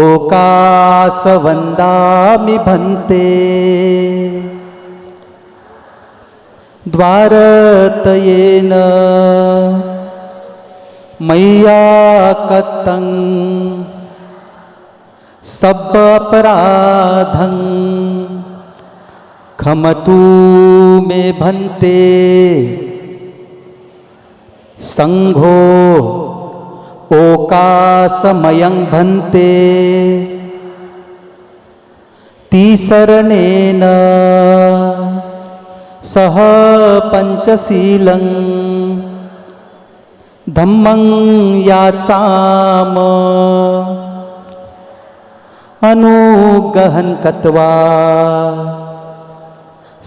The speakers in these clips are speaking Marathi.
ओकास वन्दामि भन्ते द्वारतयेन मय्याकतं सब्बपराधं खमतु मे भन्ते संघो ओकासमयं भन्ते तीसरणेन सह पंचशीलं धम्मं याचाम अनुगहन कत्वा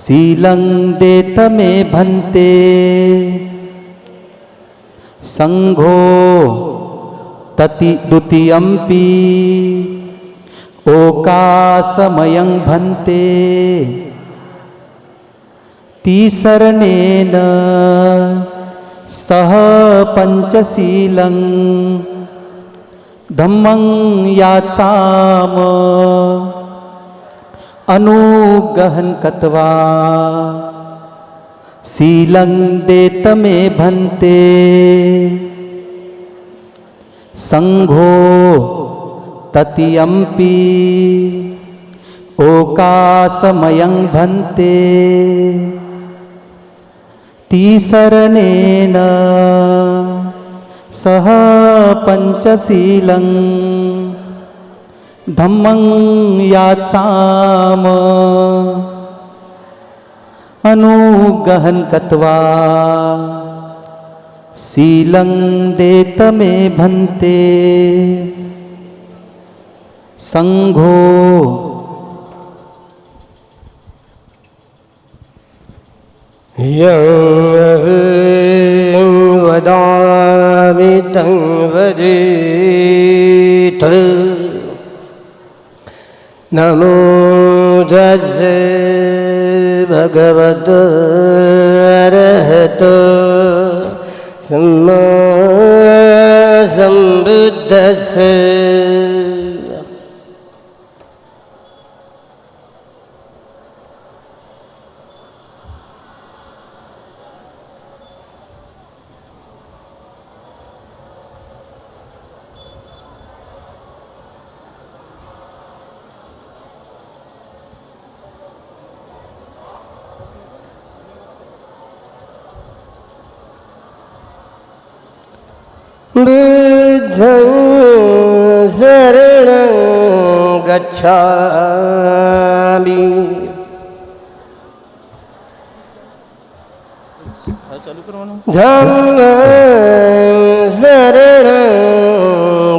शीलं देत मे भन्ते संघो तति द्वितीयंपि ओकासमयं भन्ते तीसरणेन सह पंचशीलं धम्मं याचाम अनुगहन कत्वा शीलं देत मे भन्ते संघो ततियंपि ओकासमयं भन्ते तीसरणेन सह पंचशीलं धम्मं याचाम अनुगहन कत्वा शीलं देत मे भन्ते संघो यं वदामि तं वदेत नमो तस्से भगवतो अरहतो सम्मा सम्बुद्धस्से बुद्धं शरणं गच्छामि धम्मं शरणं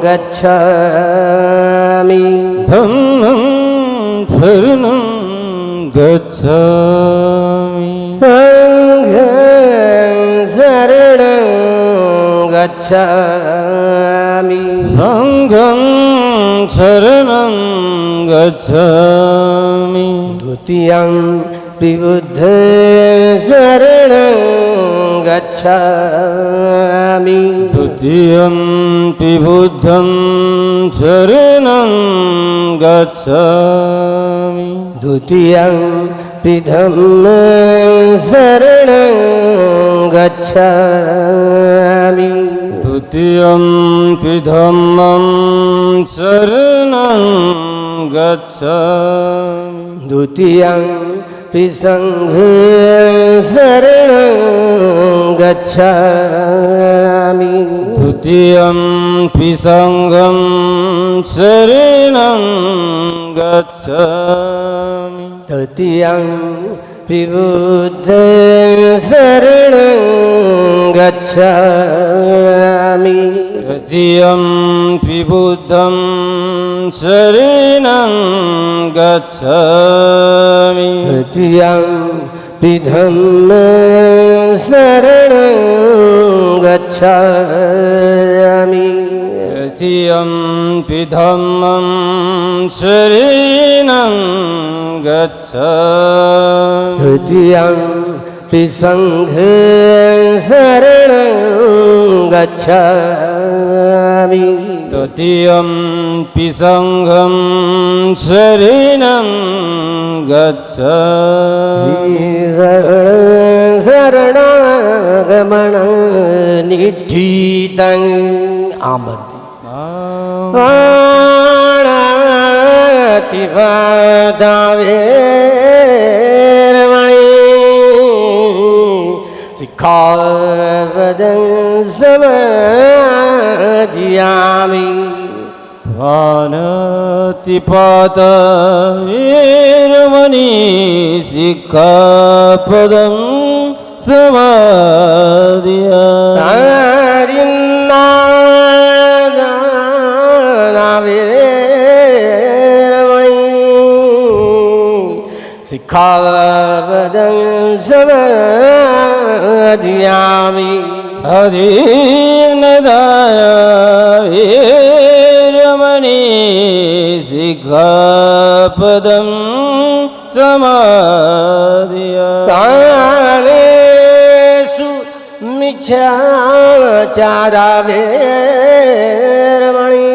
गच्छामि धम्मं शरणं गच्छामि संघं शरणं गच्छामि संघं शरणं गच्छामि द्वितीयं विबुद्धं शरणं गच्छामि द्वितीयं बुद्धं शरणं गच्छामि द्वितीयं धम्मं शरणं गच्छामि द्वितीयं धम्मं शरणं गच्छामि द्वितीयं संघं शरणं गच्छामि द्वितीयं संघं शरणं गच्छामि तृतीयं विबुद्धं शरणं गच्छामि तृतीयं बुद्धं शरणं गच्छामि तृतीयं धम्मं शरणं गच्छामि तृतीयं धम्मं शरणं गच्छामि तृतीयं संघं शरणं गच्छामि तृतीयंपि संघं शरणं गच्छ शरणागमन निठितं आमति सिक्खापदं समादियामि पाणतिपात वीरमणि सिक्खापदं समादियामि सिक्खापदं समादियामि अधीनदाय वीरमणि सिक्खापदं समादियामि कालेषु मिथ्याचारा वीरमणि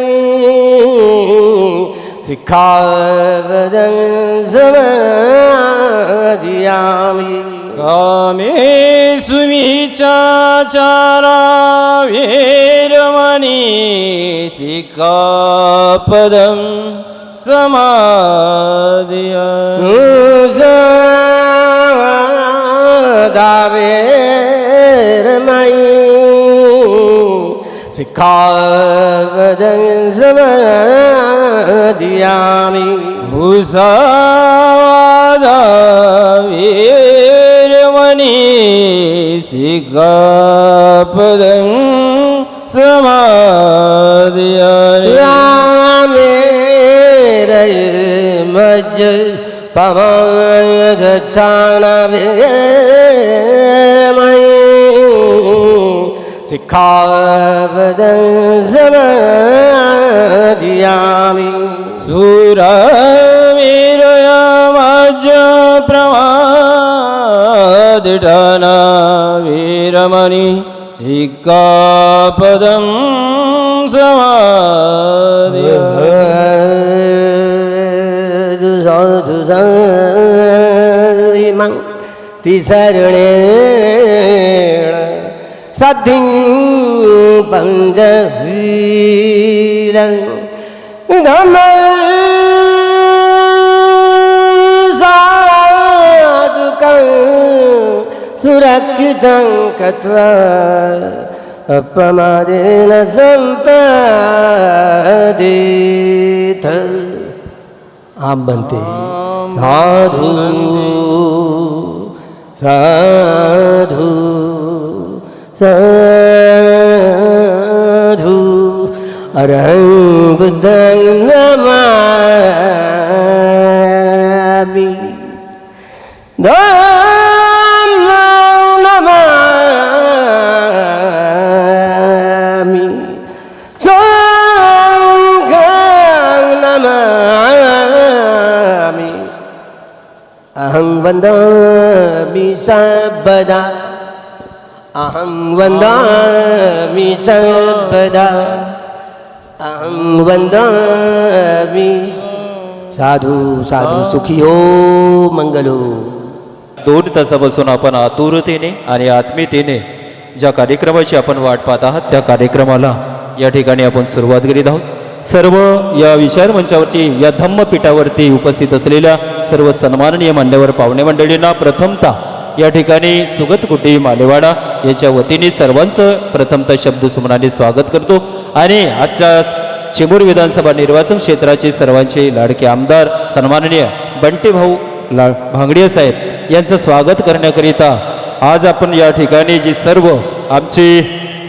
सिक्खापदं समादियामि कामेषु मिथ्याचारा वीरमणि सिक्खापदं समादियामि वीरमणि सिक्खापदं समादियामि मुसावादा वीरमणि सिक्खापदं समादियामि रामेरमज पवनगतान वीरमणि सिक्खापदं समादियामि सुरवीरयमज प्रमादिठान वीरमणि सिक्खापदं समादियामि साधु संयमं तिसरणेण सद्धिं पञ्चवीरं साधुकं सुरक्षितं कृत्वा अपमादेन सम्पादित आप बनते साधु साधु साधु अरहं बुद्धं नमामि धम्मं नमामि संघं नमामि अहं वन्दामि सर्वदा अहं वन्दामि सर्वदा अहं वन्दामि साधु साधु सुखी हो मंगलो 2 तासापासून आपण आतुरतेने आणि आत्मीयतेने ज्या कार्यक्रमाची आपण वाट पाहत आहात त्या कार्यक्रमाला या ठिकाणी आपण सुरुवात करीत आहोत. सर्व या विचार मंचावरती या धम्मपीठावरती उपस्थित असलेल्या सर्व सन्माननीय मान्यवर पाहुणे मंडळींना प्रथमतः या ठिकाणी सुगत कुटी मालेवाडा याच्या वतीने सर्वांचं प्रथमतः शब्दसुमनाने स्वागत करतो आणि आजच्या चिमूर विधानसभा निर्वाचन क्षेत्राचे सर्वांचे लाडके आमदार सन्माननीय बंटी भाऊ भांगडिया साहेब यांचं स्वागत करण्याकरिता आज आपण या ठिकाणी जी सर्व आमची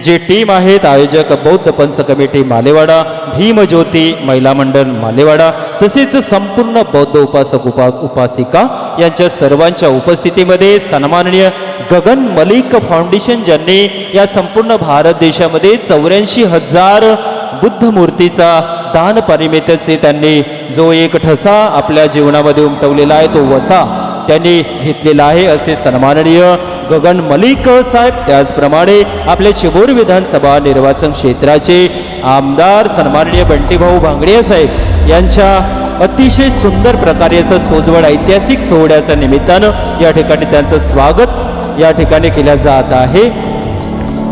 जी टीम आहेत आयोजक बौद्ध पंच कमिटी मालेवाडा भीमज्योती महिला मंडळ मालेवाडा तसेच संपूर्ण बौद्ध उपासक उपासिका यांच्या सर्वांच्या उपस्थितीमध्ये सन्माननीय गगन मलिक फाउंडेशन ज्यांनी या संपूर्ण भारत देशामध्ये 84,000 बुद्ध मूर्तीचा दान परिमितीचे त्यांनी जो एक ठसा आपल्या जीवनामध्ये उमटवलेला आहे तो वसा त्यांनी घेतलेला आहे असे सन्माननीय गगन मलिक साहेब. त्याचप्रमाणे आपल्या चिमूर विधानसभा निर्वाचन क्षेत्राचे आमदार सन्माननीय बंटीभाऊ भांगडिया साहेब यांच्या अतिशय सुंदर प्रकारे असं सोजवळ ऐतिहासिक सोहळ्याच्या निमित्तानं या ठिकाणी त्यांचं स्वागत या ठिकाणी केलं जात आहे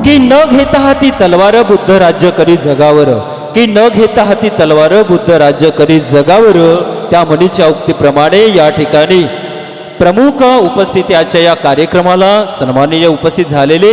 की न घेता हाती तलवार बुद्ध राज्य करी जगावर, की न घेता हाती तलवार बुद्ध राज्य करी जगावर, त्या म्हणीच्या उक्तीप्रमाणे या ठिकाणी प्रमुख उपस्थिती आजच्या या कार्यक्रमाला सन्माननीय उपस्थित झालेले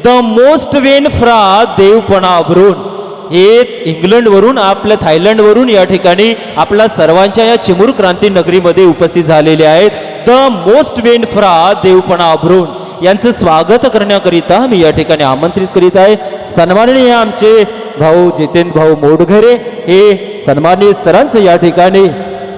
द मोस्ट वेन फ्रा देवपणा अभरून हे इंग्लंडवरून आपल्या थायलंडवरून या ठिकाणी आपल्या सर्वांच्या या चिमूर क्रांती नगरीमध्ये उपस्थित झालेले आहेत. द मोस्ट वेन फ्रा देवपणा अभरून यांचं स्वागत करण्याकरिता मी या ठिकाणी आमंत्रित करीत आहे. सन्माननीय आमचे भाऊ जितेंद्र भाऊ मोडघरे हे सन्माननीय सरांचं या ठिकाणी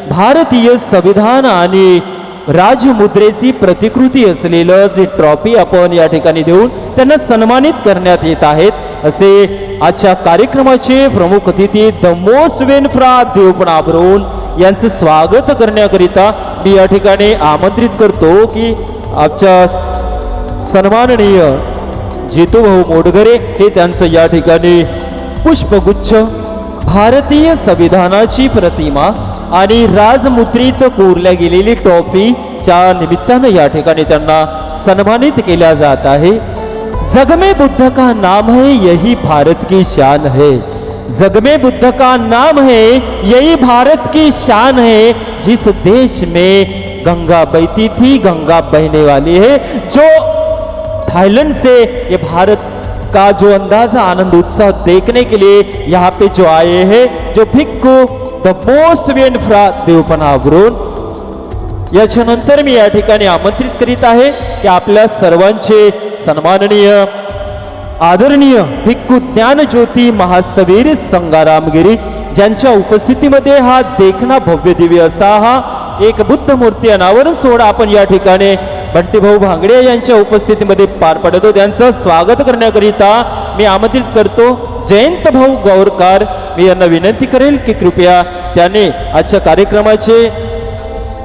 भारतीय संविधान आणि राजमुद्रेची प्रतिकृती असलेलं जी ट्रॉफी आपण या ठिकाणी देऊन त्यांना सन्मानित करण्यात येत आहेत. असे आजच्या कार्यक्रमाचे प्रमुख अतिथी द मोस्ट वेन फ्रा देवपणा अभरून यांचं स्वागत करण्याकरिता मी या ठिकाणी आमंत्रित करतो की आजच्या सन्माननीय जितूभाऊ मोडघरे हे त्यांचं या ठिकाणी पुष्पगुच्छ, भारतीय संविधानाची प्रतिमा आणि राजमुद्रित कोरल्या गेलेली ट्रॉफीच्या निमित्तानं या ठिकाणी त्यांना सन्मानित केल्या जात आहे. जग में बुद्ध का नाम है यही भारत की शान है, जग में बुद्ध का नाम है यही भारत की शान है, जिस देश में गंगा बहती थी गंगा बहने वाली है. जो थाईलैंड से ये भारत का जो अंदाजा आनंद उत्साह देखने के लिए यहाँ पे जो आए हैं, जो भिक्खू द मोस्ट वेन फ्रा देवपणा अभरून, याच्यानंतर मी या ठिकाणी आमंत्रित करीत आहे की आपल्या सर्वांचे सन्माननीय आदरणीय भिक्खू ज्ञानज्योती महास्तवीर संगारामगिरी ज्यांच्या उपस्थितीमध्ये हा देखना भव्य दिव्य असा हा एक बुद्ध मूर्ती अनावरण सोहळा आपण या ठिकाणी बंटीभाऊ भांगडिया यांच्या उपस्थितीमध्ये पार पडतो. त्यांचं स्वागत करण्याकरिता मी आमंत्रित करतो जयंत भाऊ गौरकार. मी यांना विनंती करेल की कृपया त्याने आजच्या कार्यक्रमाचे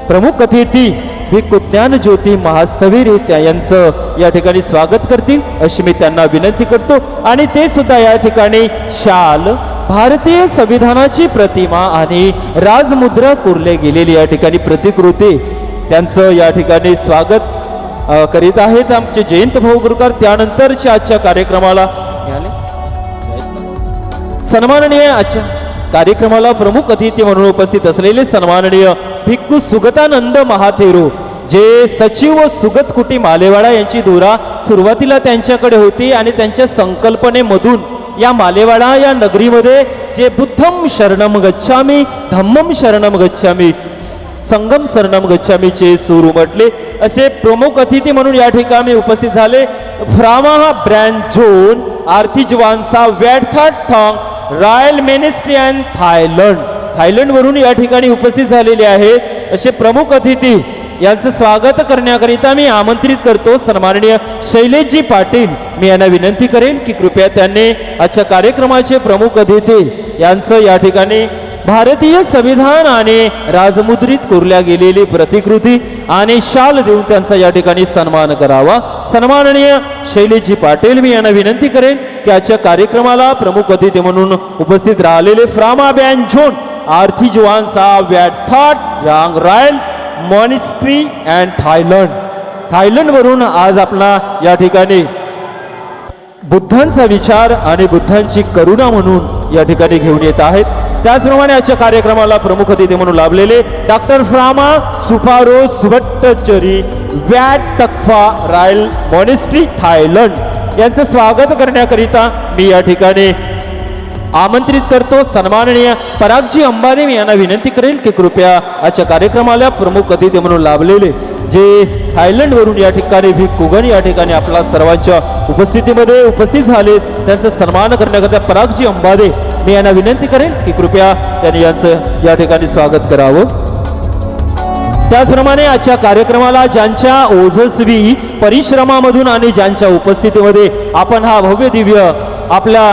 प्रमुख अतिथी भिक्खू ज्ञानज्योती महास्थवीर यांचं या ठिकाणी स्वागत करतील अशी मी त्यांना विनंती करतो. आणि ते सुद्धा या ठिकाणी शाल, भारतीय संविधानाची प्रतिमा आणि राजमुद्रा कोरले गेलेली या ठिकाणी प्रतिकृती त्यांचं या ठिकाणी स्वागत करीत आहेत आमचे जयंत भाऊ गुरकर. त्यानंतरच्या आजच्या कार्यक्रमाला सन्माननीय आजच्या कार्यक्रमाला प्रमुख अतिथी म्हणून उपस्थित असलेले सन्माननीय भिक्खू सुगतानंद महाथेरो जे सचिव व सुगत कुटी मालेवाडा यांची धुरा सुरुवातीला त्यांच्याकडे होती आणि त्यांच्या संकल्पनेमधून या मालेवाडा या नगरीमध्ये जे बुद्धम शरणम गच्छामी, धम्मम शरणम गच्छामी, संगम शरणम गच्छामीचे सूर उमटले. असे प्रमुख अतिथी म्हणून या ठिकाणी उपस्थित झाले फ्रामा ब्रँड झोन आर्थिजवानसा वॅडथाट थॉंग रॉयल मिनिस्ट्री अँड थायलंड वरून या ठिकाणी उपस्थित झालेले आहे. असे प्रमुख अतिथी यांचं स्वागत करण्याकरिता मी आमंत्रित करतो सन्माननीय शैलेशजी पाटील. मी यांना विनंती करेन की कृपया त्यांनी आजच्या कार्यक्रमाचे प्रमुख अतिथी यांचं या ठिकाणी भारतीय संविधान आणि राजमुद्रित कोरल्या गेलेली प्रतिकृती आणि शाल देऊन त्यांचा या ठिकाणी सन्मान करावा. सन्माननीय शैलेशजी पाटील मी यांना विनंती करेन की आजच्या कार्यक्रमाला प्रमुख अतिथी म्हणून उपस्थित राहिलेले फ्रामा बँड झोन आर्थिजवानसा वॅडथाट यांग रॉयल मॉनिस्ट्री अँड थायलंड वरून आज आपला या ठिकाणी बुद्धांचा विचार आणि बुद्धांची करुणा म्हणून या ठिकाणी घेऊन येत आहेत. त्याचप्रमाणे आजच्या कार्यक्रमाला प्रमुख अतिथी म्हणून लाभलेले डॉक्टर फ्रामा सुफारो सुभट्टचरी वॅट तक्फा रॉयल मॉनिस्ट्री थायलंड यांचं स्वागत करण्याकरिता मी या ठिकाणी आमंत्रित करतो सन्माननीय परागजी अंबारे. मी यांना विनंती करेल की कृपया आजच्या कार्यक्रमाला प्रमुख अतिथी म्हणून लाभलेले जे थायलंड वरून या ठिकाणी भिक्खूगण या ठिकाणी आपल्या सर्वांच्या उपस्थितीमध्ये उपस्थित झाले त्यांचा सन्मान करण्याकरिता परागजी अंबारे मी यांना विनंती करेन की कृपया त्यांनी यांचं या ठिकाणी स्वागत करावं. त्याचप्रमाणे आजच्या कार्यक्रमाला ज्यांच्या ओजस्वी परिश्रमामधून आणि ज्यांच्या उपस्थितीमध्ये आपण हा भव्य दिव्य आपल्या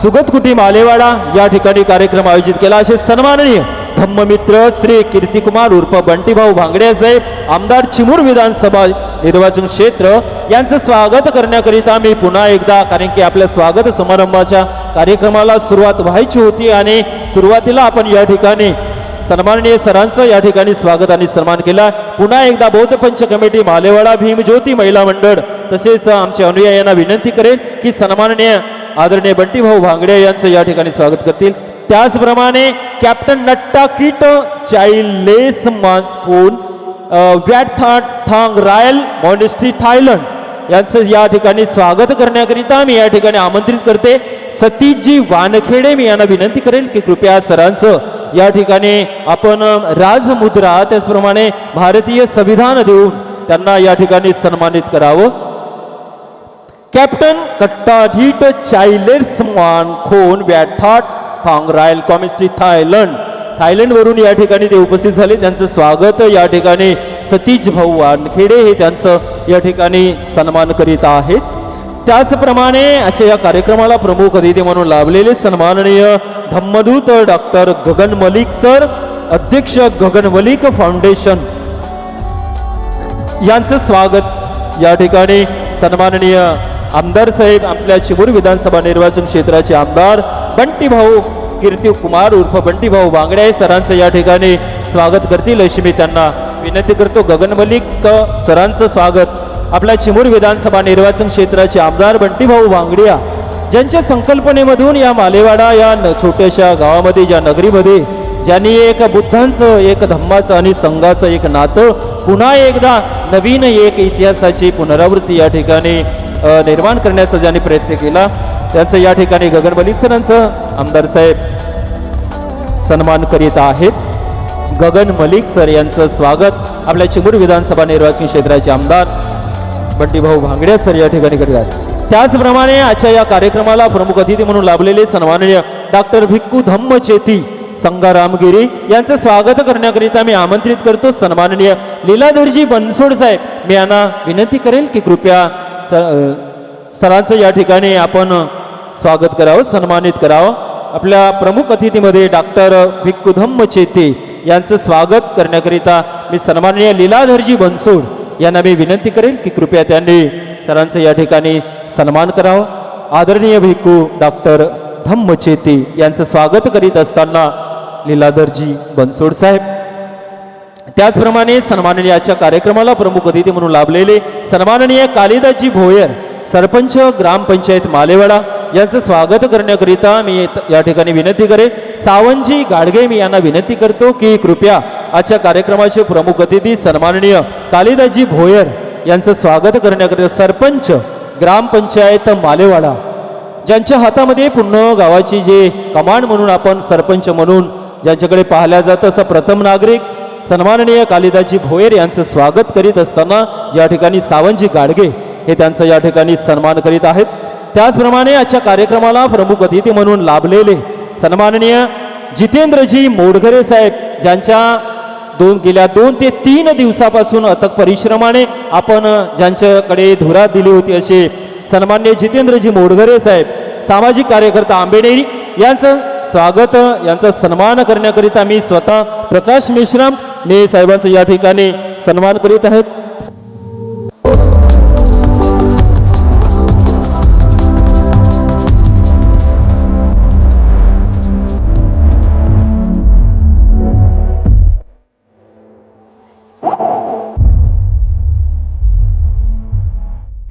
सुगतकुटी मालेवाडा या ठिकाणी कार्यक्रम आयोजित केला असे सन्माननीय धम्ममित्र श्री कीर्तिकुमार उर्फ बंटीभाऊ भांगडिया साहेब आमदार चिमूर विधानसभा निर्वाचन क्षेत्र यांचं स्वागत करण्याकरिता मी पुन्हा एकदा, कारण की आपल्या स्वागत समारंभाच्या कार्यक्रमाला सुरुवात व्हायची होती आणि सुरुवातीला आपण या ठिकाणी सन्माननीय सरांचं या ठिकाणी स्वागत आणि सन्मान केला. पुन्हा एकदा बौद्ध पंच कमिटी मालेवाडा भीमज्योती महिला मंडळ तसेच आमच्या अनुयायांना विनंती करेल की सन्माननीय आदरणीय बंटीभाऊ भांगडे यांचं या ठिकाणी स्वागत करतील. त्याचप्रमाणे कॅप्टन नट्टा किट चाइल्डलेस मास्कून व्याटथांग रॉयल मॉनेस्ट्री थायलंड यांचं या ठिकाणी स्वागत करण्याकरिता मी या ठिकाणी आमंत्रित करते. सतीशजी वानखेडे मी यांना विनंती करेल की कृपया सरांचं या ठिकाणी आपण राजमुद्रा त्याचप्रमाणे भारतीय संविधान देऊन त्यांना या ठिकाणी सन्मानित करावं. कॅप्टन कट्टाढीट चाइल्डलेस मानखोन व्याटथांग रॉयल मॉनेस्ट्री थायलंड वरून या ठिकाणी ते उपस्थित झाले. त्यांचं स्वागत या ठिकाणी सतीश भाऊ वानखेडे हे त्यांचं या ठिकाणी सन्मान करीत आहेत. त्याचप्रमाणे आजच्या या कार्यक्रमाला प्रमुख अतिथी म्हणून लाभलेले सन्माननीय धम्मदूत डॉक्टर गगन मलिक सर, अध्यक्ष गगन मलिक फाउंडेशन यांचं स्वागत या ठिकाणी सन्माननीय आमदार साहेब, आपल्या चिमूर विधानसभा निर्वाचन क्षेत्राचे आमदार बंटीभाऊ कीर्ती कुमार उर्फ बंटीभाऊ बांगडे सरांचं या ठिकाणी स्वागत करतील अशी मी त्यांना विनंती करतो. गगन मलिक सरांचं स्वागत आपल्या चिमूर विधानसभा निर्वाचन क्षेत्राचे आमदार बंटीभाऊ बांगडिया, ज्यांच्या संकल्पनेमधून या मालेवाडा या छोट्याशा गावामध्ये, ज्या नगरीमध्ये ज्यांनी एक बुद्धांचं, एक धम्माचं आणि संघाचं एक नातं पुन्हा एकदा नवीन एक इतिहासाची पुनरावृत्ती या ठिकाणी निर्माण करण्याचा ज्यांनी प्रयत्न केला, त्यांचं या ठिकाणी गगन मलिक सरांचं आमदार साहेब सन्मान करीत आहेत. गगन मलिक सर यांचं स्वागत आपल्या चिमूर विधानसभा निर्वाचन क्षेत्राचे आमदार बंटीभाऊ भांगडे सर या ठिकाणी करतात. त्याचप्रमाणे आजच्या या कार्यक्रमाला प्रमुख अतिथी म्हणून लाभलेले सन्माननीय डॉक्टर भिक्खू धम्मचेती संगारामगिरी यांचं स्वागत करण्याकरिता मी आमंत्रित करतो. सन्माननीय लीलाधरजी बनसोड साहेब, मी यांना विनंती करेल की कृपया सरांचं या ठिकाणी आपण स्वागत करावं, सन्मानित करावं. आपल्या प्रमुख अतिथीमध्ये डॉक्टर भिक्खू धम्मचेती यांचं स्वागत करण्याकरिता मी सन्माननीय लीलाधरजी बनसोड यांना मी विनंती करेल की कृपया त्यांनी सरांचं या ठिकाणी सन्मान करावं. आदरणीय भिक्खू डॉक्टर धम्मचेती यांचं स्वागत करीत असताना लीलाधरजी बनसोड साहेब. त्याचप्रमाणे सन्माननीय आजच्या कार्यक्रमाला प्रमुख अतिथी म्हणून लाभलेले सन्माननीय कालिदासजी भोयर सरपंच ग्रामपंचायत मालेवाडा यांचं स्वागत करण्याकरिता मी या ठिकाणी विनंती करेन. सावंतजी गाडगे मी यांना विनंती करतो की कृपया आजच्या कार्यक्रमाचे प्रमुख अतिथी सन्माननीय कालिदासजी भोयर यांचं स्वागत करण्याकरिता सरपंच ग्रामपंचायत मालेवाडा, ज्यांच्या हातामध्ये पूर्ण गावाची जे कमांड म्हणून आपण सरपंच म्हणून ज्यांच्याकडे पाहिल्या जातं असं प्रथम नागरिक सन्माननीय कालिदासजी भोयर यांचं स्वागत करीत असताना या ठिकाणी सावंतजी गाडगे हे त्यांचं या ठिकाणी सन्मान करीत आहेत. त्याचप्रमाणे आजच्या कार्यक्रमाला प्रमुख अतिथी म्हणून लाभलेले सन्माननीय जितेंद्रजी मोडघरे साहेब, ज्यांच्या गेल्या 2 ते 3 दिवसापासून अथक परिश्रमाने आपण ज्यांच्याकडे धुरा दिली होती असे सन्माननीय जितेंद्रजी मोडघरे साहेब, सामाजिक कार्यकर्ता आंबेनेरी यांचं स्वागत, यांचा सन्मान करण्याकरिता मी स्वतः प्रकाश मेश्राम ने साहेबांचं या ठिकाणी सन्मान करीत आहेत.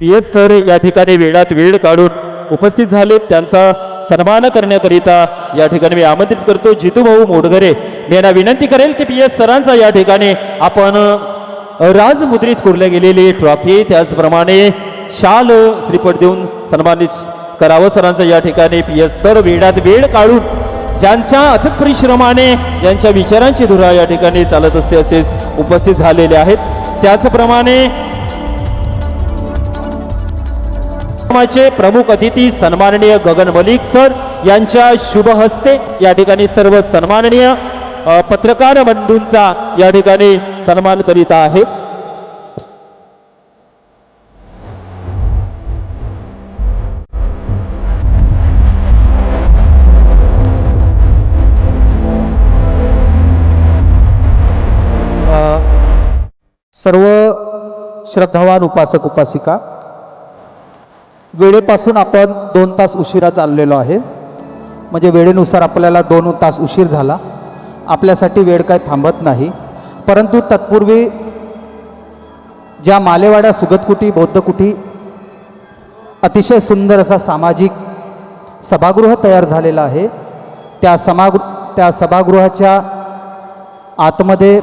पी.एस. सर या ठिकाणी वेळात वेळ काढून उपस्थित झाले, त्यांचा सन्मान करण्याकरिता या ठिकाणी मी आमंत्रित करतो. जितूभाऊ मोडघरे मी यांना विनंती करेल की पी.एस. सरांचा या ठिकाणी आपण राजमुद्रित कोरल्या गेलेली ट्रॉफी त्याचप्रमाणे शाल श्रीपट देऊन सन्मानित करावं. सरांचा या ठिकाणी पी.एस. सर वेळात वेळ काढून ज्यांच्या अथक परिश्रमाने ज्यांच्या विचारांची धुरा या ठिकाणी चालत असते असे उपस्थित झालेले आहेत. त्याचप्रमाणे प्रमुख अतिथी सन्माननीय गगन मलिक सर यांच्या शुभ हस्ते या ठिकाणी सर्व सन्माननीय पत्रकार बंधूंचा या ठिकाणी सन्मान करीत आहे. सर्व श्रद्धावान उपासक उपासिका, वेळेपासून आपण 2 तास उशिरा चाललेलो आहे. म्हणजे वेळेनुसार आपल्याला 2 तास उशीर झाला. आपल्यासाठी वेळ काय थांबत नाही. परंतु तत्पूर्वी ज्या मालेवाडा सुगतकुटी बौद्धकुटी अतिशय सुंदर असा सामाजिक सभागृह तयार झालेला आहे. त्या सभागृहाच्या आतमध्ये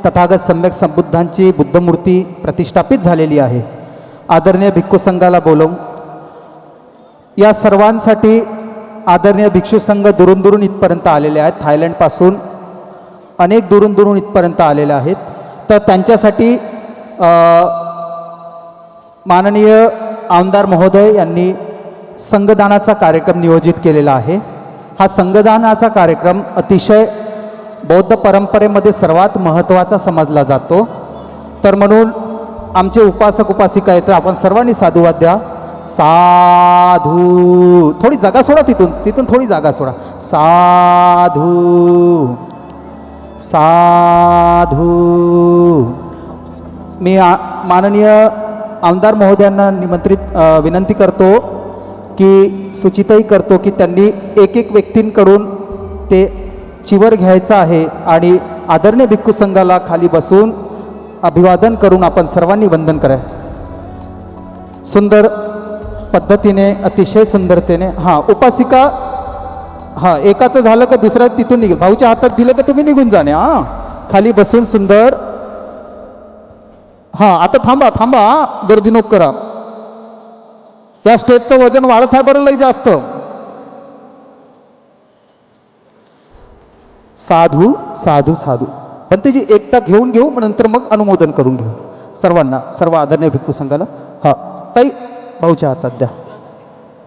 तथागत सम्यक संबुद्धांची बुद्धमूर्ती प्रतिष्ठापित झालेली आहे. आदरणीय भिक्खू संघाला बोलवून या सर्वांसाठी आदरणीय भिक्षू संघ दुरून दुरून इथपर्यंत आलेले आहेत. थायलंडपासून अनेक दुरून दुरून इथपर्यंत आलेले आहेत. तर त्यांच्यासाठी माननीय आमदार महोदय यांनी संघदानाचा कार्यक्रम नियोजित केलेला आहे. हा संघदानाचा कार्यक्रम अतिशय बौद्ध परंपरेमध्ये सर्वात महत्त्वाचा समजला जातो. तर म्हणून आमचे उपासक उपासिका येतं, आपण सर्वांनी साधुवाद द्या. साधू, थोडी जागा सोडा, तिथून थोडी जागा सोडा. साधू साधू. मी माननीय आमदार महोदयांना विनंती करतो की सूचितही करतो की त्यांनी एक एक व्यक्तींकडून ते चिवर घ्यायचं आहे आणि आदरणीय भिक्खू संघाला खाली बसून अभिवादन करून आपण सर्वांनी वंदन करा. सुंदर पद्धतीने, अतिशय सुंदरतेने. हां, उपासिका, हां, एकाचं झालं का दुसऱ्या तिथून निघेल. भाऊच्या हातात दिलं का तुम्ही निघून जाणे. हां, खाली बसून सुंदर. हां, आता थांबा थांबा, गर्दी नको करा. या स्टेजचं वजन वाढत आहे बरं लई जास्त. साधू साधू साधू. पण त्याची एकता घेऊन घेऊ, नंतर मग अनुमोदन करून घेऊ सर्वांना, सर्व आदरणीय भिक्खू संघाला. हां ताई, भाऊच्या हातात द्या.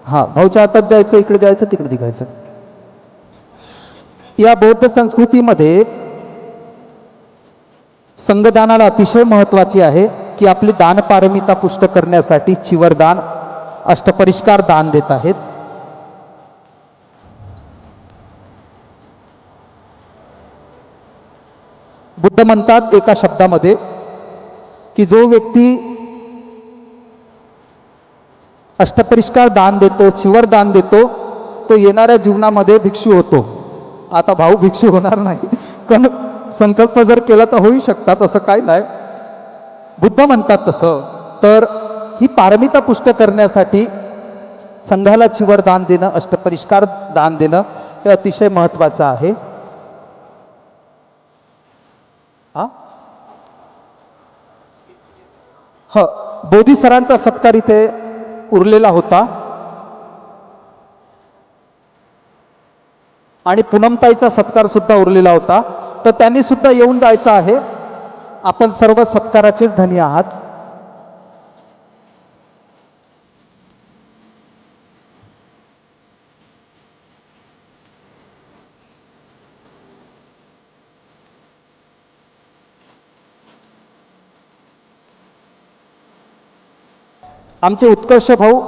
हां, भाऊच्या हातात द्यायचं, इकडे द्यायचं, तिकडे दिखायचं. या बौद्ध संस्कृतीमध्ये संघदानाला अतिशय महत्त्वाची आहे की आपली दानपारमिता पुष्ट करण्यासाठी चिवरदान, अष्टपरिष्कार दान देत आहेत. बुद्ध म्हणतात एका शब्दामध्ये की जो व्यक्ती अष्टपरिष्कार दान देतो, चिवर दान देतो, तो येणाऱ्या जीवनामध्ये भिक्षू होतो. आता भाऊ भिक्षू होणार नाही, कारण संकल्प जर केला तर होऊ शकतात, असं काय नाही. बुद्ध म्हणतात तसं. तर ही पारमिता पुष्ट करण्यासाठी संघाला चिवर दान देणं, अष्टपरिष्कार दान देणं हे अतिशय महत्त्वाचं आहे. बोधी सरांचा सत्कार इथे उरलेला होता आणि पूनमताईचा सत्कार सुद्धा उरलेला होता. तर त्यांनी सुद्धा येऊन जायचं आहे. आपण सर्व सत्काराचेच धनी आहात. आमचे उत्कर्ष भाऊ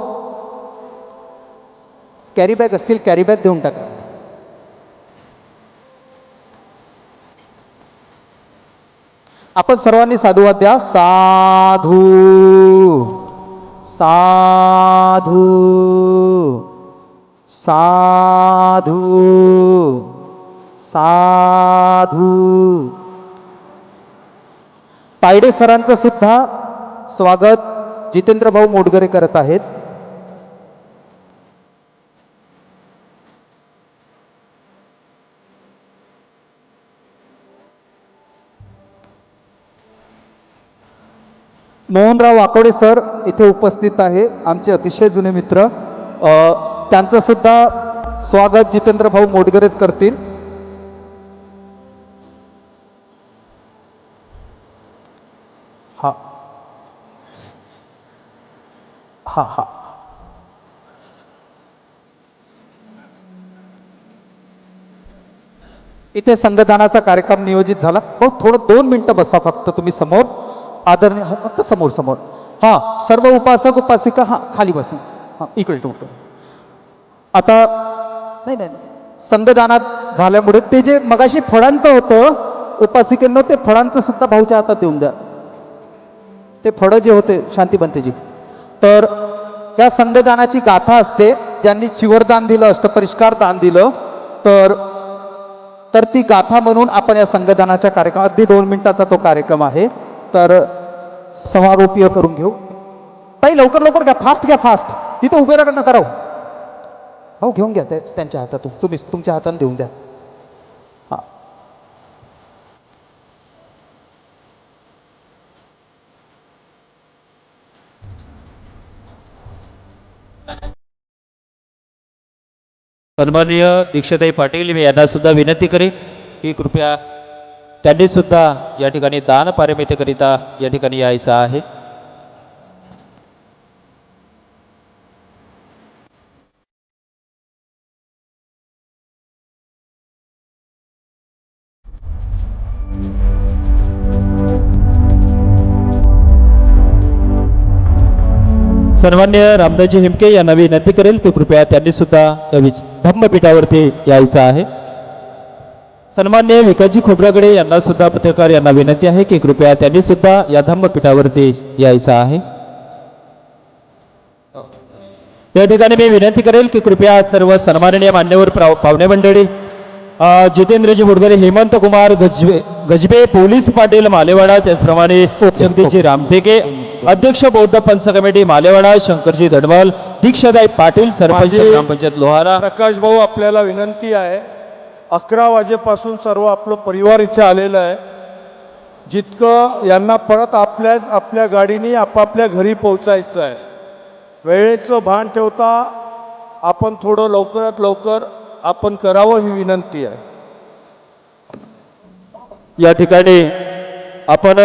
कॅरी बॅग असतील, कॅरी बॅग देऊन टाका. आपण सर्वांनी साधुवाद द्या. साधू साधू साधू साधू. तायडे सरांचं सुद्धा स्वागत जितेंद्र भाऊ मोडगरे करत आहेत. मोहनराव वाकोडे सर इथे उपस्थित आहे, आमचे अतिशय जुने मित्र. त्यांचं सुद्धा स्वागत जितेंद्र भाऊ मोडगरेच करतील. हा हा हा. इथे संघदानाचा कार्यक्रम नियोजित झाला. हो, थोडं 2 मिनिटं बसा फक्त तुम्ही समोर. आदरणीय, फक्त समोर समोर. हां, सर्व उपासक उपासिका हां खाली बसून. हां, इकडे टोटल. आता नाही नाही, संघदानात झाल्यामुळे ते जे मगाशी फळांचं होतं उपासिकेंनो, ते फळांचं सुद्धा भाऊच्या हातात देऊन द्या. ते फळं जे होते शांतिबंतेजी, तर त्या संघदानाची गाथा असते. ज्यांनी चिवरदान दिलं, अष्टपरिष्कार दान दिलं, तर ती गाथा म्हणून आपण या संघदानाच्या कार्यक्रमात, अगदी 2 मिनिटाचा तो कार्यक्रम आहे, तर समारोपीय करून घेऊ. ताई लवकर लवकर घ्या, फास्ट घ्या, फास्ट. तिथे उभे नका करावं. हो घेऊन घ्या त्यांच्या हातातून, तुम्ही तुमच्या हाताने देऊन द्या. हां सन्माननीय दीक्षाताई पाटील मी यांना सुद्धा विनंती करेन की कृपया त्यांनी सुद्धा या ठिकाणी दान पारमितेकरिता या ठिकाणी यायचं आहे. सन्मान्य रामदासजी हिमके यांना विनंती करेल की कृपया त्यांनी सुद्धा या धम्मपीठावरती यायचं आहे. सन्मान्य विकासजी खोब्रागडे यांना सुद्धा पत्रकार यांना विनंती आहे की कृपया त्यांनी सुद्धा या धम्मपीठावरती यायचं आहे. या ठिकाणी मी विनंती करेल की कृपया सर्व सन्माननीय मान्यवर पाहुणे मंडळी, जितेंद्रजी मुडगरे, हेमंत कुमार गजबे, पोलीस पाटील मालेवाडा, त्याचप्रमाणे जगदीशजी रामटेके, अध्यक्ष बौद्ध पंच कमिटी मालेवाडा, शंकरजी दडवाल, दीक्षाताई पाटील, सरपंच ग्रामपंचायत लोहारा. प्रकाश भाऊ, आपल्याला विनंती आहे, 11 वाजेपासून सर्व आपलं परिवार इथे आलेलं आहे. जितकं यांना परत आपल्या गाडीने आपापल्या घरी पोहोचायचं आहे. वेळेचं भान ठेवता आपण थोडं लवकरात लवकर आपण करावं ही विनंती आहे. या ठिकाणी आपण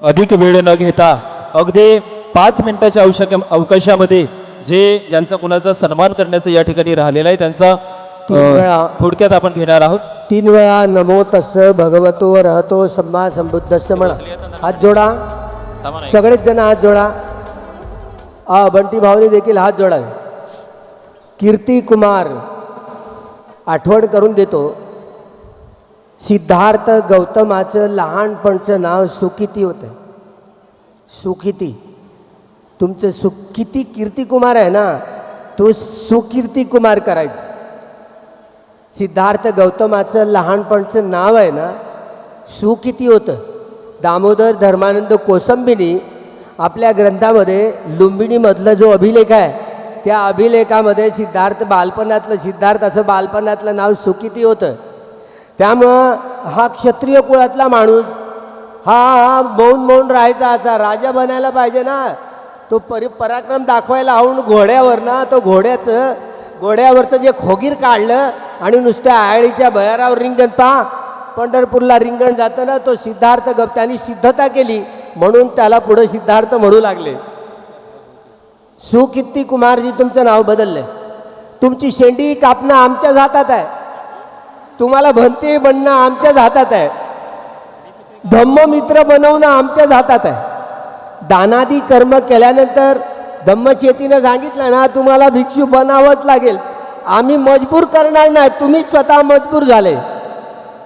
अधिक वेळ न घेता अगदी 5 मिनिटाच्या अवकाशामध्ये ज्यांचा कुणाचा सन्मान करण्याचं या ठिकाणी राहिलेला आहे त्यांचा थोडक्यात आपण घेणार आहोत. 3 वेळा नमो तस्स भगवतो रहतो सम्मा संबुद्धस्य म्हणा. हात जोडा, सगळेच जण हात जोडा. बंटी भाऊनी देखील हात जोडावे. कीर्ती कुमार, आठवण करून देतो, सिद्धार्थ गौतमाचं लहानपणचं नाव सुकिती होतं. सुकिती, तुमचं सुकिती कीर्ती कुमार आहे ना, तो सुकीर्ती कुमार करायचं. सिद्धार्थ गौतमाचं लहानपणचं नाव आहे ना, सुकिती होतं. दामोदर धर्मानंद कोसंबीनी आपल्या ग्रंथामध्ये लुंबिनीमधला जो अभिलेख आहे, त्या अभिलेखामध्ये सिद्धार्थाचं बालपणातलं नाव सुकिती होतं. त्यामुळं हा क्षत्रिय कुळातला माणूस हा मौन राहायचा, असा राजा बनायला पाहिजे ना. तो पराक्रम दाखवायला हवून घोड्यावर ना, तो घोड्यावरचं जे खोगीर काढलं आणि नुसत्या आळीच्या भयारावर रिंगण पंढरपूरला रिंगण जातं ना, तो सिद्धार्थ त्यांनी सिद्धता केली म्हणून त्याला पुढे सिद्धार्थ म्हणू लागले. सुकीर्ती कुमारजी तुमचं नाव बदललंय. तुमची शेंडी कापणं आमच्याच हातात आहे, तुम्हाला भंते बनणं आमच्याच हातात आहे, धम्ममित्र बनवणं आमच्याच हातात आहे. दानादी कर्म केल्यानंतर धम्मचेतीनं सांगितलं ना, तुम्हाला भिक्षू बनावंच लागेल. आम्ही मजबूर करणार नाही, तुम्ही स्वतः मजबूर झाले.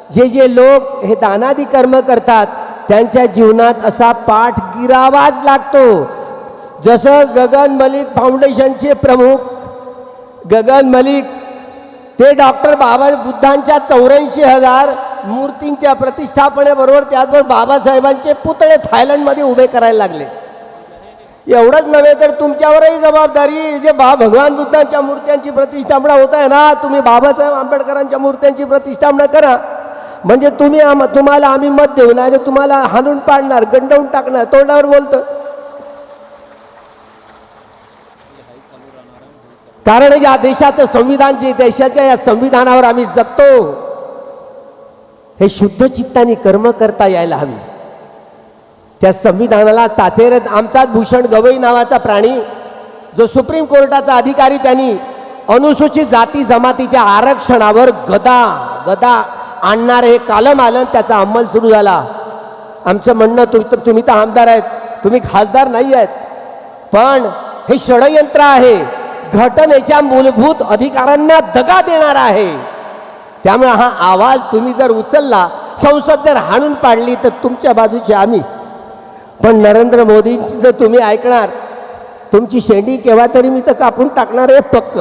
जे लोक हे दानादी कर्म करतात त्यांच्या जीवनात असा पाठ गिरावाच लागतो. जसं गगन मलिक फाउंडेशनचे प्रमुख गगन मलिक, ते डॉक्टर बाबा बुद्धांच्या 84,000 मूर्तींच्या प्रतिष्ठापनेबरोबर त्याचबरोबर बाबासाहेबांचे पुतळे थायलंडमध्ये उभे करायला लागले. एवढंच नव्हे तर तुमच्यावरही जबाबदारी, जे भगवान बुद्धांच्या मूर्त्यांची प्रतिष्ठापना होत आहे ना, तुम्ही बाबासाहेब आंबेडकरांच्या मूर्त्यांची प्रतिष्ठापना करा. म्हणजे तुम्हाला आम्ही मत देऊ, नाही तर तुम्हाला हाणून पाडणार, गंडवून टाकणार. तोंडावर बोलतो, कारण या देशाचं संविधान, जे देशाच्या या संविधानावर आम्ही जगतो, हे शुद्ध चित्ताने कर्म करता यायला हवी. त्या संविधानाला ताचेरच आमचाच भूषण गवई नावाचा प्राणी, जो सुप्रीम कोर्टाचा अधिकारी, त्यांनी अनुसूचित जाती जमातीच्या आरक्षणावर गदा आणणार हे कालम आलं, त्याचा अंमल सुरू झाला. आमचं म्हणणं, तुम्ही तर आमदार आहेत, तुम्ही खासदार नाही आहेत, पण हे षडयंत्र आहे, घटनेच्या मूलभूत अधिकारांना दगा देणार आहे. त्यामुळे हा आवाज तुम्ही जर उचलला, संसद जर हाणून पाडली, तर तुमच्या बाजूचे आम्ही. पण नरेंद्र मोदींची जर तुम्ही ऐकणार, तुमची शेंडी केव्हा तरी मी तर कापून टाकणार आहे पक्क.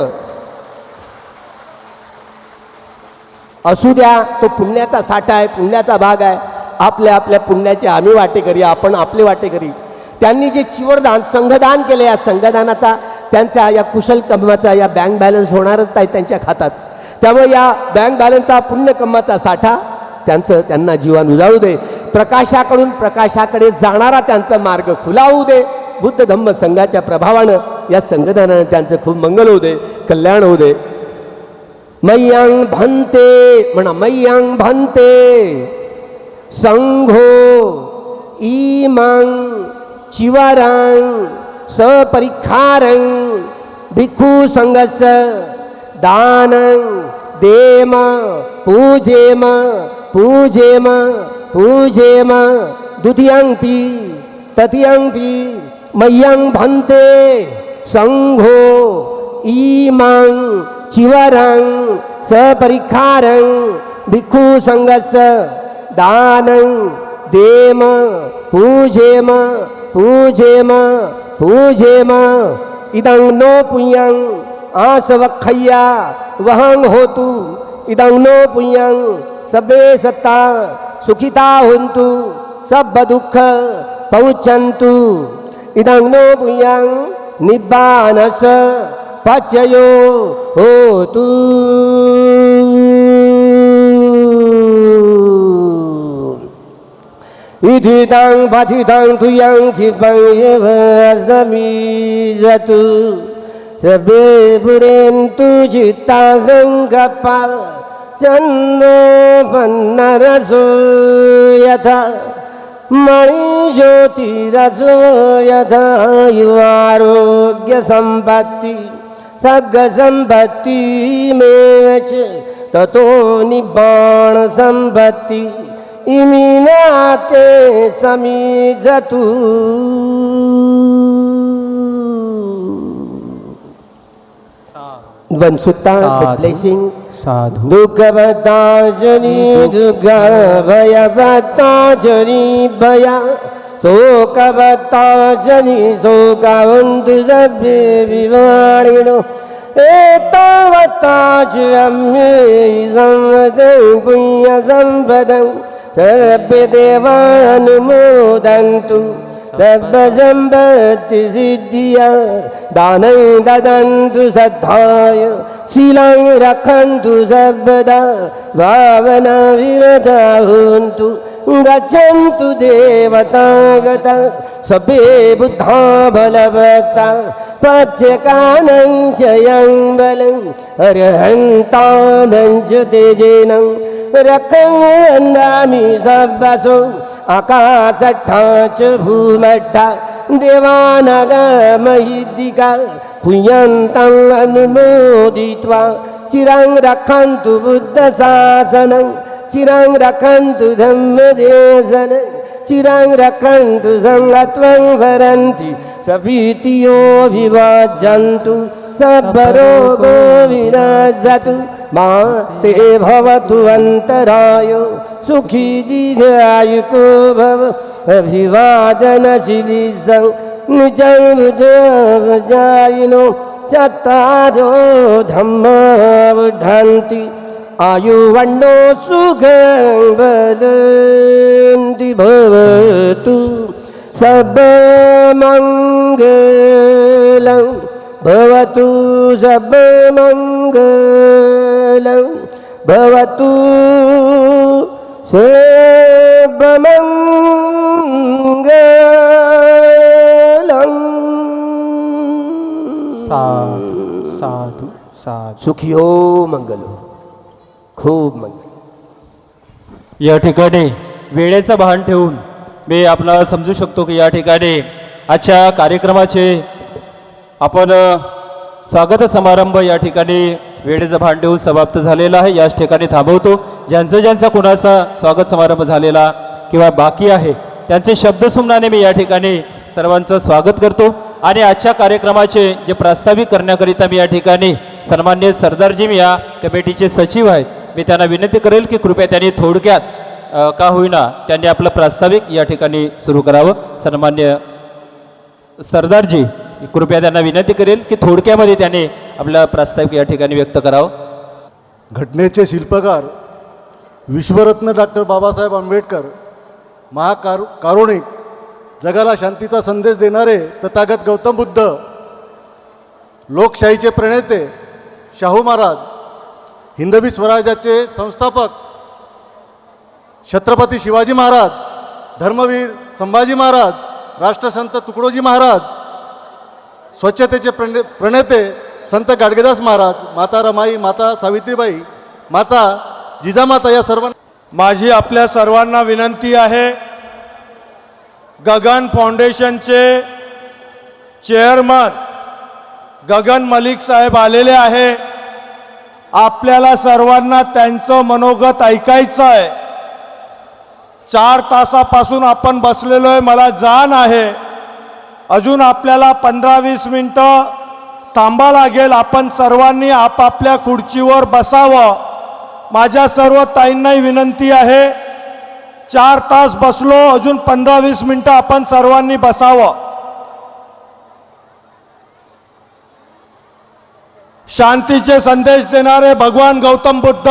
असू द्या, तो पुण्याचा साठा आहे, पुण्याचा भाग आहे. आपल्या आपल्या पुण्याचे आम्ही वाटेकरी, आपण आपले वाटेकरी. त्यांनी जे चिवरदान संघदान केले, या संघदानाचा त्यांच्या या कुशल कर्माचा या बँक बॅलन्स होणारच नाही त्यांच्या खात्यात. त्यामुळे या बँक बॅलन्सचा पुण्यकर्माचा साठा त्यांना जीवन उजाळू दे. प्रकाशाकडून प्रकाशाकडे जाणारा त्यांचा मार्ग खुला होऊ दे. बुद्ध धम्म संघाच्या प्रभावानं या संघदानानं त्यांचं खूप मंगल होऊ दे, कल्याण होऊ दे. मय्यं भन्ते म्हणा, मय्यं भन्ते संघो इमं चिवरं सपरिखारं भिक्खू संघस्य दानं देम पूजेम पूजेम पूजेम द्वितीयंपि तृतीयंपि मय्यं भन्ते संघो इमं चिवरं सपरिखारं भिक्खू संघस्य दानं देम पूजेम पूजेम पूजेम इदं नो पुण्यं आसवखय्या वहं होतु इदं नो पुण्यं सबे सत्ता सुखिता होन्तु सब दुःख पौच्छन्तु इदं नो पुण्यं निब्बानस पचयो होतु. इदितं पतितं तुयं क्षिपं एव समीजतु सबे पुरेन्तु चित्ता संकप्पा चन्नो पन्नरसो यथा मणिज्योतिरसो यथा युवारोग्य सम्पत्ति सग्गसम्पत्ति मेच ततो निब्बाण सम्पत्ति इमिनाते समीजतु. One sutta, the blessing. साधू. दुःखवताजनी दुःख भयवताजनी भया शोकवताजनी शोकवन्तु सर्वे विवाणिनो एतावताज अम्ये संवदं पुण्यसम्पदं सर्वे देवानुमोदन्तु सर्वसम्पत्तिसिद्धिया दानं ददन्तु श्रद्धाय शीलं रक्षन्तु सर्वदा भावना विरता हुन्तु गच्छन्तु देवतागता सबे बुद्धा बलवता पच्यकानं च यं बलं अर्हन्तानं च तेजेनं रक्षन्नामि सर्वसो आकाशट्ठा च भूमट्ठा देवानागमयिद्दिका पुण्यन्तं अनुमोदित्वा चिरं रक्षन्तु बुद्धशासनं चिरं रक्षन्तु धम्मदेशनं चिरं रक्षन्तु संगत्वं वरन्ति सभीतियो विभाजन्तु सर्वरोगो विनाशतु मा ते भवतु अन्तरायो सुखी दीर्घायुको भव अभिवादनशीली सं निजं बुद्धावजायिनो चत्तारो धम्मा वर्धन्ति आयुवन्नो सुखं वदन्ति भवतु सर्वमङ्गलं भवतु सर्वमङ्गलं भवतु सर्वमङ्गलम्. साधू साधू साधू. सुखियो मंगलो, खूप मंगल. या ठिकाणी वेळेचं भान ठेवून मी आपल्याला समजू शकतो की या ठिकाणी आजच्या कार्यक्रमाचे आपण स्वागत समारंभ या ठिकाणी वेळेचं भान ठेवून समाप्त झालेला आहे. याच ठिकाणी थांबवतो. ज्यांचा कोणाचा स्वागत समारंभ झालेला किंवा बाकी आहे त्यांचे शब्दसुमनाने मी या ठिकाणी सर्वांचं स्वागत करतो. आणि आजच्या कार्यक्रमाचे जे प्रास्ताविक करण्याकरिता मी या ठिकाणी सन्माननीय सरदारजी मी या कमिटीचे सचिव आहेत, मी त्यांना विनंती करेल की कृपया त्यांनी थोडक्यात का होईना त्यांनी आपलं प्रास्ताविक या ठिकाणी सुरू करावं. सन्मान्य सरदारजी कृपया त्यांना विनंती करेल की थोडक्यामध्ये त्यांनी आपलं प्रास्ताविक या ठिकाणी व्यक्त करावं. घटनेचे शिल्पकार विश्वरत्न डॉक्टर बाबासाहेब आंबेडकर, कारुणिक, जगाला शांतीचा संदेश देणारे तथागत गौतम बुद्ध, लोकशाहीचे प्रणेते शाहू महाराज, हिंदवी स्वराज्याचे संस्थापक छत्रपती शिवाजी महाराज, धर्मवीर संभाजी महाराज, राष्ट्रसंत तुकडोजी महाराज, स्वच्छतेचे प्रणेते संत गाडगेदास महाराज, माता रमाई, माता सावित्रीबाई, माता जिजामाता या सर्व माझी आपल्या सर्वांना विनंती आहे, गगन फाउंडेशनचे चेअरमन गगन मलिक साहेब आलेले आहे. आपल्याला सर्वांना त्यांचं मनोगत ऐकायचं आहे. 4 तासापासून आपण बसलेलो आहे, मला जाण आहे. अजून आपल्याला 15-20 मिनटं थांबा लागेल. आपण सर्वांनी आपापल्या खुर्चीवर बसावं. माझ्या सर्व ताईंनाही विनंती आहे, 4 तास बसलो, अजून 15-20 मिनटं आपण सर्वांनी बसावं. शांतीचे संदेश देणारे भगवान गौतम बुद्ध,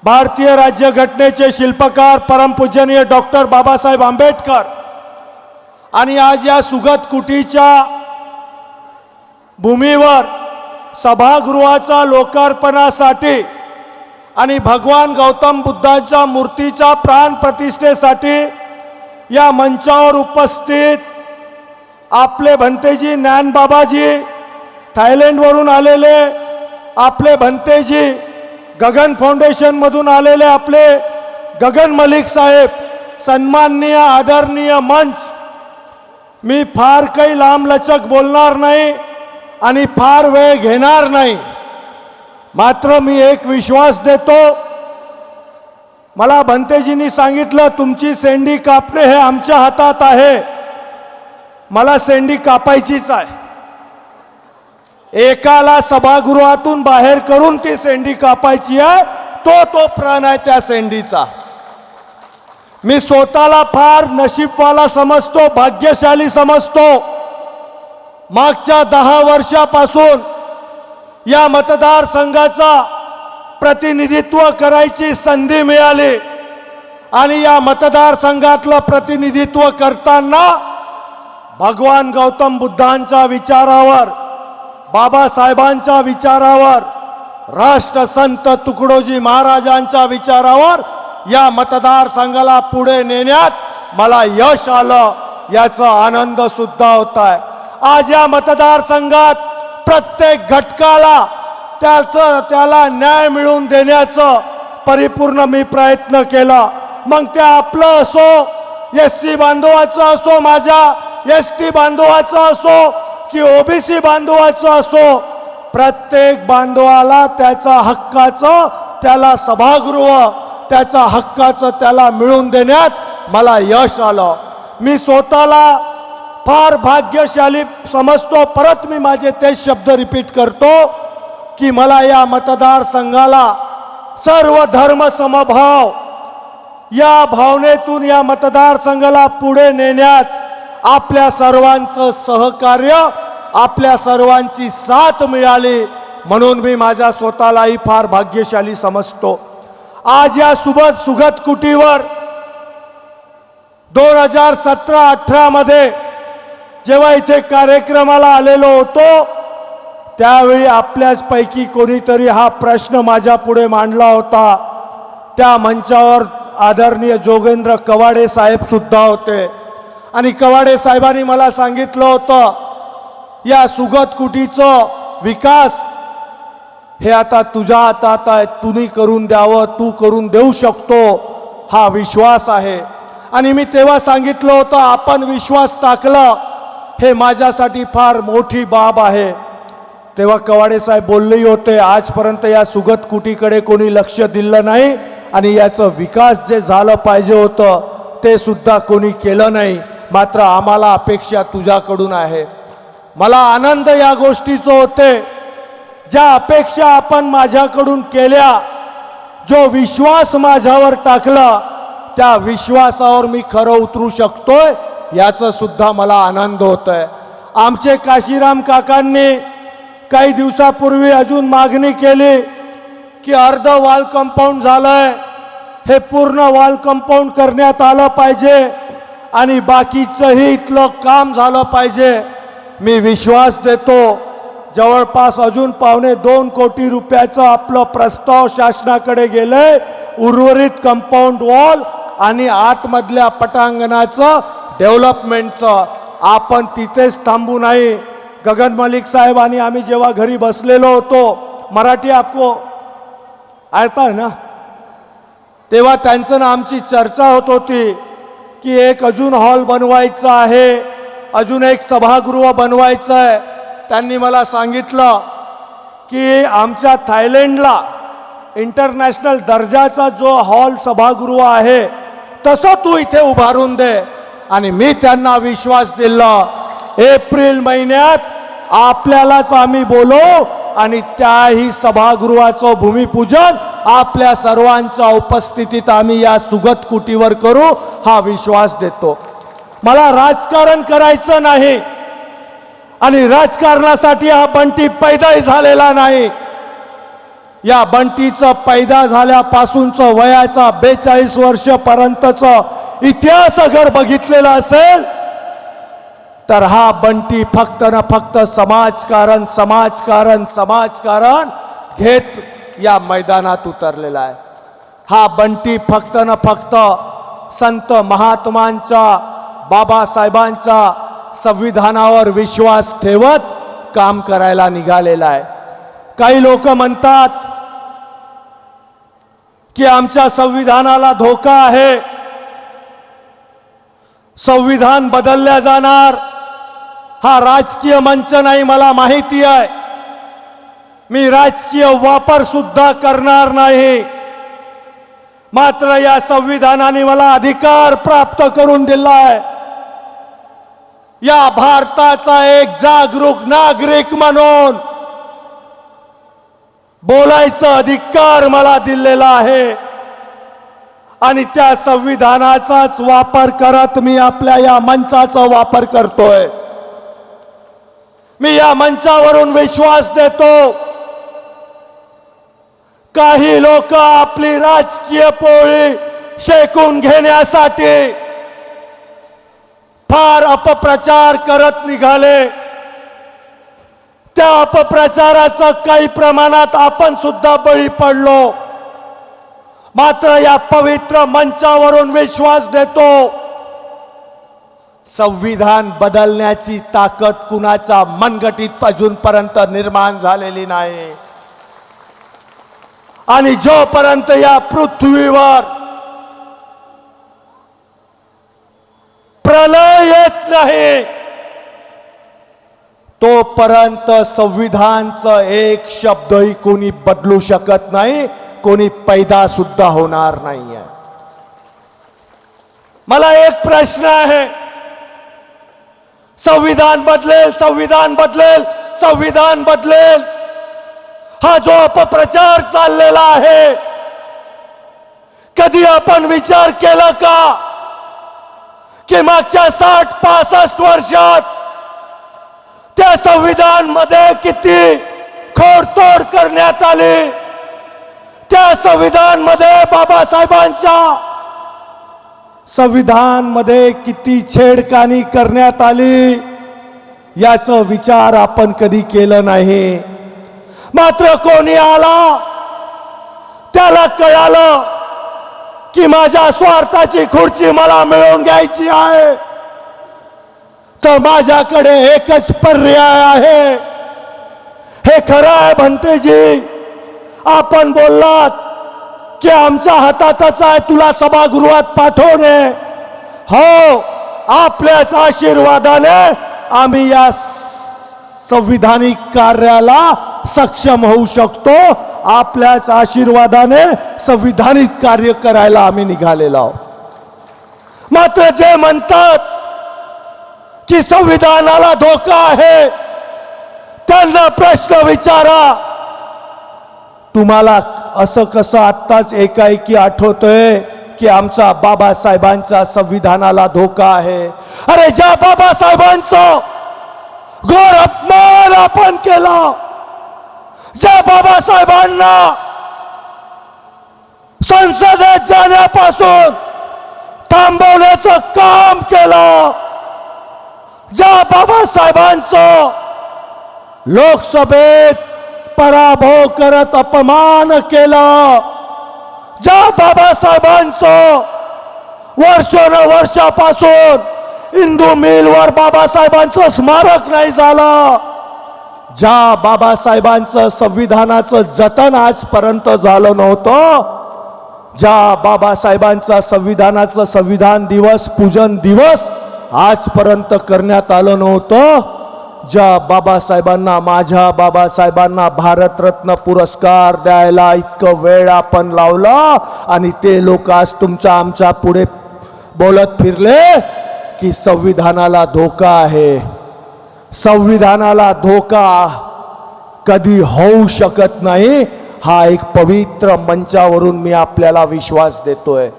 भारतीय राज्यघटनेचे शिल्पकार परमपूजनीय डॉक्टर बाबासाहेब आंबेडकर, आणि आज या सुगत कुटीच्या भूमीवर सभागृहाचा लोकार्पणासाठी आणि भगवान गौतम बुद्धांच्या मूर्तीच्या प्राण प्रतिष्ठेसाठी या मंचावर उपस्थित आपले भंतेजी ज्ञानबाबाजी, थायलंडवरून आलेले आपले भंतेजी, गगन फाउंडेशनमधून आलेले आपले गगन मलिक साहेब, सन्माननीय आदरणीय मंच, मी फार काही लांबलचक बोलणार नाही आणि फार वेळ घेणार नाही. मात्र मी एक विश्वास देतो, मला भंतेजींनी सांगितलं तुमची सेंडी कापणे हे आमच्या हातात आहे. मला सेंडी कापायचीच आहे. एकाला सभागृहातून बाहेर करून ती सेंडी कापायची आहे. तो प्राण आहे त्या सेंडीचा. मी स्वतःला फार नशीबवाला समजतो, भाग्यशाली समजतो. मागच्या 10 वर्षापासून या मतदारसंघाचा प्रतिनिधित्व करायची संधी मिळाली आणि या मतदारसंघातलं प्रतिनिधित्व करताना भगवान गौतम बुद्धांच्या विचारावर, बाबासाहेबांच्या विचारावर, राष्ट्रसंत तुकडोजी महाराजांच्या विचारावर या मतदारसंघाला पुढे नेण्यात मला यश आलं, याचा आनंद सुद्धा होत आहे. आज या मतदारसंघात प्रत्येक घटकाला त्याला न्याय मिळवून देण्याचं परिपूर्ण मी प्रयत्न केला. मग ते आपलं असो, SC बांधवाचं असो, माझ्या ST बांधवाचं असो की OBC बांधवाचं असो, प्रत्येक बांधवाला त्याचा हक्काचं, त्याला सभागृह त्याचा हक्काचं त्याला मिळवून देण्यात मला यश आलं. मी स्वतःला फार भाग्यशाली समजतो. परत मी माझे तेच शब्द रिपीट करतो की मला या मतदारसंघाला सर्व धर्म समभाव या भावनेतून या मतदारसंघाला पुढे नेण्यात आपल्या सर्वांचं सहकार्य, आपल्या सर्वांची साथ मिळाली, म्हणून मी माझ्या स्वतःलाही फार भाग्यशाली समजतो. आज या सुगत कुटीवर 2017-18 मध्ये जेव्हा इथे कार्यक्रमाला आलेलो होतो, त्यावेळी आपल्याच पैकी कोणीतरी हा प्रश्न माझ्या पुढे मांडला होता. त्या मंचावर आदरणीय जोगेंद्र कवाडे साहेब सुद्धा होते आणि कवाडे साहेबांनी मला सांगितलं होतं, या सुगत कुटीचं विकास हे आता तुझ्या हातात आहे, तुम्ही करून द्यावं, तू करून देऊ शकतो, हा विश्वास आहे. आणि मी तेव्हा सांगितलं होतं, आपण विश्वास टाकला हे माझ्यासाठी फार मोठी बाब आहे. तेव्हा कवाडे साहेब बोललेही होते, आजपर्यंत या सुगत कुटीकडे कोणी लक्ष दिलं नाही आणि याचं विकास जे झालं पाहिजे होतं ते सुद्धा कोणी केलं नाही. मात्र आम्हाला अपेक्षा तुझ्याकडून आहे. मला आनंद या गोष्टीचं होते, ज्या अपेक्षा आपण माझ्याकडून केल्या, जो विश्वास माझ्यावर टाकला त्या विश्वासावर मी खरं उतरू शकतोय याचा सुद्धा मला आनंद होत आहे. आमचे काशीराम काकांनी काही दिवसापूर्वी अजून मागणी केली की अर्ध वॉल कंपाऊंड झालंय, हे पूर्ण वॉल कंपाऊंड करण्यात आलं पाहिजे आणि बाकीचंही इथलं काम झालं पाहिजे. मी विश्वास देतो जवळपास अजून 2.25 कोटी रुपयाचं आपलं प्रस्ताव शासनाकडे गेलंय. उर्वरित कंपाऊंड वॉल आणि आतमधल्या पटांगणाचं डेव्हलपमेंटचं आपण तिथेच थांबू नाही. गगन मलिक साहेब आणि आम्ही जेव्हा घरी बसलेलो होतो, मराठी आपको आता है ना, तेव्हा त्यांचं ना आमची चर्चा होत होती की एक अजून हॉल बनवायचा आहे, अजून एक सभागृह बनवायचं आहे. त्यांनी मला सांगितलं की आमच्या थायलंडला इंटरनॅशनल दर्जाचा जो हॉल सभागृह आहे तसं तू इथे उभारून दे. आणि मी त्यांना विश्वास दिला एप्रिल महिन्यात आपल्यालाच आम्ही बोलवू आणि त्याही सभागृहाचं भूमिपूजन आपल्या सर्वांच्या उपस्थितीत आम्ही या सुगत कुटीवर करू हा विश्वास देतो. मला राजकारण करायचं नाही आणि राजकारणासाठी हा बंटी पैदाही झालेला नाही. या बंटीचं पैदा झाल्यापासूनचं वयाचा 42 वर्षपर्यंतचं इतिहास अगर बघितलेला असेल तर हा बंटी फक्त ना फक्त समाजकारण समाजकारण समाजकारण घेत या मैदानात उतरलेला आहे. हा बंटी फक्त ना फक्त संत महात्मांच्या बाबासाहेबांच्या संविधानावर विश्वास ठेवत काम करायला निघालेला आहे. काही लोक म्हणतात की आमच्या संविधानाला धोका आहे, संविधान बदलल्या जाणार. हा राजकीय मंच नाही, मला माहिती आहे. मी राजकीय वापर सुद्धा करणार नाही. मात्र या संविधानाने मला अधिकार प्राप्त करून दिला आहे. या भारताचा एक जागरूक नागरिक म्हणून बोलायचा अधिकार मला दिलेला आहे आणि त्या संविधानाचाच वापर करत मी आपल्या या मंचाचा वापर करतोय. मी या मंचावरून विश्वास देतो काही लोक आपली राजकीय पोळी शेकून घेण्यासाठी फार अपप्रचार करत निघाले. त्या अपप्रचाराचं काही प्रमाणात आपण सुद्धा बळी पडलो. मात्र या पवित्र मंचावरून विश्वास देतो संविधान बदलण्याची ताकद कुणाच्या मनगटीत अजूनपर्यंत निर्माण झालेली नाही. आणि जोपर्यंत या पृथ्वीवर प्रलय येत नाही तोपर्यंत संविधानचं एक शब्दही कोणी बदलू शकत नाही, कोणी पैदा सुद्धा होणार नाहीये. मला एक प्रश्न आहे, संविधान बदलेल संविधान बदलेल संविधान बदलेल हा जो अपप्रचार चाललेला आहे, कधी आपण विचार केला का की मागच्या 60-65 वर्षात त्या संविधान मध्ये किती खोडतोड करण्यात आली, त्या संविधान मध्ये बाबासाहेबांच्या संविधान मध्ये किती छेडखानी करण्यात आली याचा विचार आपण कधी केला नाही. मात्र कोणी आला त्याला कळालं की माझ्या स्वार्थाची खुर्ची मला मिळवून घ्यायची आहे तर माझ्याकडे एकच पर्याय आहे. हे खरं आहे भंतेजी, आपण बोललात की आमच्या हातातच आहे तुला सभागृहात पाठवणे. हो, आपल्याच आशीर्वादाने आम्ही या संविधानिक कार्याला सक्षम होऊ शकतो. आपल्याच आशीर्वादाने संविधानिक कार्य करायला आम्ही निघालेलो आहोत. मात्र जे म्हणतात की संविधानाला धोका आहे त्यांना प्रश्न विचारा, तुम्हाला असं कसं आत्ताच एकाएकी आठवतोय की आमचा बाबासाहेबांच्या संविधानाला धोका आहे? अरे ज्या बाबासाहेबांचं घोर अपमान आपण केला, ज्या बाबासाहेबांना संसदेत जाण्यापासून थांबवण्याचं काम केलं, ज्या बाबासाहेबांचं लोकसभेत पराभव करत अपमान केला, ज्या बाबासाहेबांचं वर्षापासून इंदू मिलवर बाबासाहेबांचं स्मारक नाही झालं, ज्या बाबासाहेबांचं संविधानाचं जतन आजपर्यंत झालं नव्हतं, ज्या बाबासाहेबांचा संविधानाचं संविधान दिवस पूजन दिवस आजपर्यंत करण्यात आलं नव्हतं, ज्या बाबासाहेबांना माझ्या बाबासाहेबांना भारतरत्न पुरस्कार द्यायला इतकं वेळ आपण लावला आणि ते लोक आज तुमच्या आमच्या पुढे बोलत फिरले की संविधानाला धोका आहे. संविधानाला धोका कधी होऊ शकत नाही, हा एक पवित्र मंचावरून मी आपल्याला विश्वास देतोय.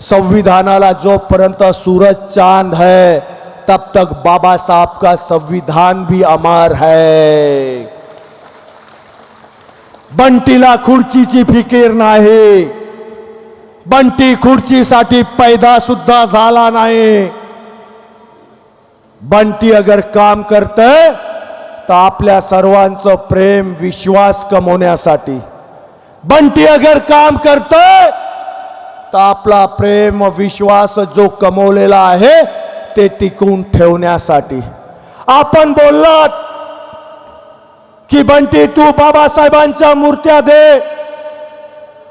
संविधानाला जोपर्यंत सूरज चांद है तब तक बाबा साहब का संविधान भी अमर है. बंटीला खुर्चीची फिकीर नाही, बंटी खुर्चीसाठी पैदा सुद्धा झाला नाही. बंटी अगर काम करतंय तर आपल्या सर्वांचं प्रेम विश्वास कमवण्यासाठी. बंटी अगर काम करतोय तर आपला प्रेम विश्वास जो कमवलेला आहे ते टिकवून ठेवण्यासाठी. आपण बोललात की बंटी तू बाबासाहेबांच्या मूर्त्या दे,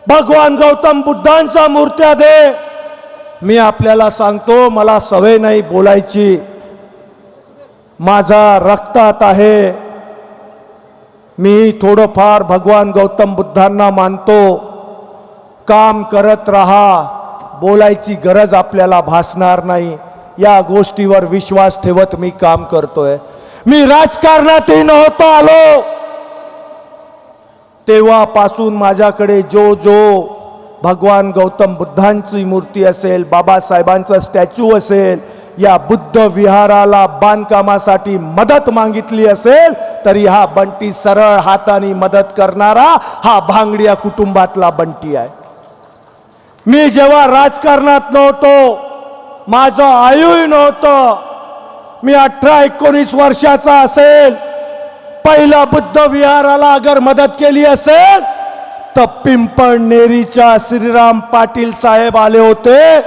भगवान गौतम बुद्धांच्या मूर्त्या दे. मी आपल्याला सांगतो, मला सवय नाही बोलायची, माझा रक्तात आहे. मी थोडंफार भगवान गौतम बुद्धांना मानतो. काम करत राहा, बोलायची गरज आपल्याला भासणार नाही. या गोष्टीवर विश्वास ठेवत मी काम करतोय. मी राजकारणातही नव्हतो आलो, तेव्हापासून माझ्याकडे जो भगवान गौतम बुद्धांची मूर्ती असेल, बाबासाहेबांचं स्टॅच्यू असेल, या बुद्ध विहाराला बांधकामासाठी मदत मागितली असेल तरी हा बंटी सरळ हाताने मदत करणारा हा भांगडिया कुटुंबातला बंटी आहे. मी जेव्हा राजकारणात नव्हतो, माझं आयुही नव्हतं, मी 18-19 वर्षाचा असेल, पहिला बुद्ध विहाराला अगर मदत केली असेल तर पिंपळनेरीच्या श्रीराम पाटील साहेब आले होते.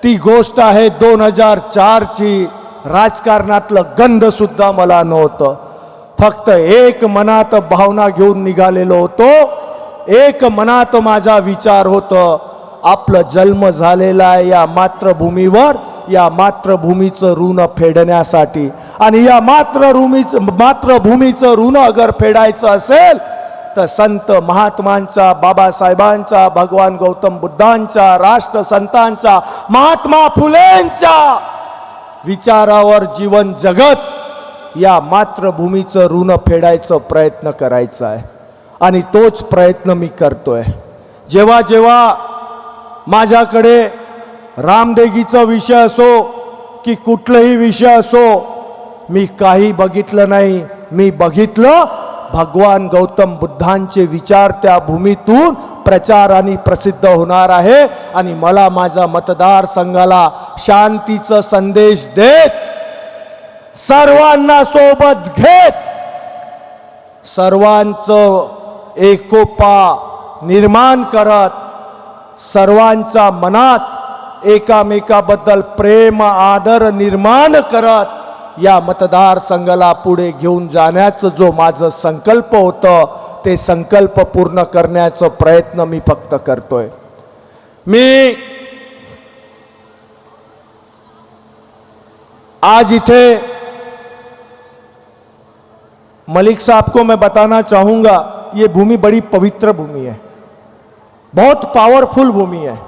ती गोष्ट आहे 2004 ची. राजकारणातलं गंध सुद्धा मला नव्हतं. फक्त एक मनात भावना घेऊन निघालेलो होतो. एक मनात माझा विचार होतं, आपलं जन्म झालेला आहे या मातृभूमीवर, या मातृभूमीचं ऋण फेडण्यासाठी. आणि या मातृभूमीचं ऋण अगर फेडायचं असेल तर संत महात्मांचा, बाबासाहेबांचा, भगवान गौतम बुद्धांचा, राष्ट्रसंतांचा, महात्मा फुलेंच्या विचारावर जीवन जगत या मातृभूमीचं ऋण फेडायचा प्रयत्न करायचा आहे. आणि तोच प्रयत्न मी करतोय. जेव्हा जेव्हा माझ्याकडे रामदेगीचा विषय असो की कुठलाही विषय असो, मी काही बघितलं नाही. मी बघितलं भगवान गौतम बुद्धांचे विचार त्या भूमीतून प्रचार आणि प्रसिद्ध होणार आहे. आणि मला माझ्या मतदारसंघाला शांतीचा संदेश देत, सर्वांना सोबत घेत, सर्वांचं एकोपा निर्माण करत, सर्वांच्या मनात एकामेकाबद्दल प्रेम आदर निर्माण करत या मतदारसंघाला पुढे घेऊन जाण्याचं जो माझं संकल्प होतं ते संकल्प पूर्ण करण्याचा प्रयत्न मी फक्त करतोय. मी आज इथे मलिक साहब को मैं बताना चाहूंगा, ये भूमि बड़ी पवित्र भूमि है, बहुत पावरफुल भूमि है.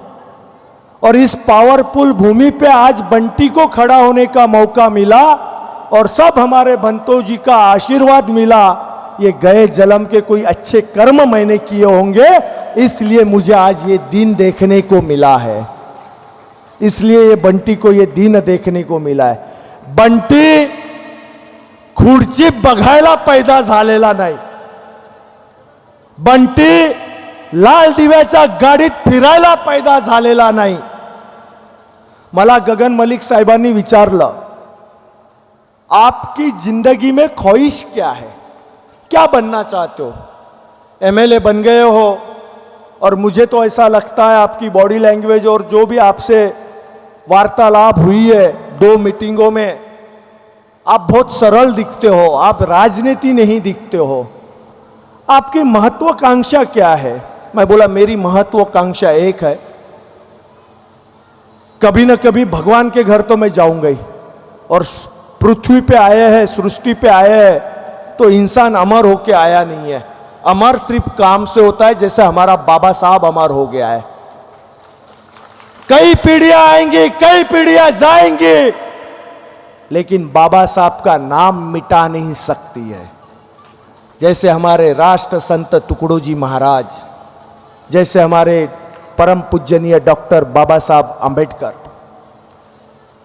और इस पावरफुल भूमि पे आज बंटी को खड़ा होने का मौका मिला और सब हमारे बंतो जी का आशीर्वाद मिला. ये गए जन्म के कोई अच्छे कर्म मैंने किए होंगे, इसलिए मुझे आज ये दिन देखने को मिला है। इसलिए ये बंटी को ये दिन देखने को मिला है। बंटी खुर्ची बघायला पैदा झालेला नाही। बंटी लाल दिव्याच्या गाडीत फिरायला पैदा झालेला नाही। मला गगन मलिक साहेबांनी विचारलं, आपकी जिंदगी में ख्वाहिश क्या है, क्या बनना चाहते हो? एमएलए बन गए हो और मुझे तो ऐसा लगता है आपकी बॉडी लैंग्वेज और जो भी आपसे वार्तालाप हुई है 2 मीटिंगों में, आप बहुत सरल दिखते हो, आप राजनीति नहीं दिखते हो। आपकी महत्वाकांक्षा क्या है? मैं बोला मेरी महत्वाकांक्षा एक है, कभी न कभी भगवान के घर तो मैं जाऊंगा ही, और पृथ्वी पे आए हैं, सृष्टि पे आए हैं, तो इंसान अमर होके आया नहीं है। अमर सिर्फ काम से होता है, जैसे हमारा बाबा साहब अमर हो गया है। कई पीढ़ियां आएंगी, कई पीढ़ियां जाएंगी, लेकिन बाबा साहब का नाम मिटा नहीं सकती है। जैसे हमारे राष्ट्र संत टुकड़ो जी महाराज, जैसे हमारे परम पूजनीय डॉक्टर बाबा साहब आंबेडकर।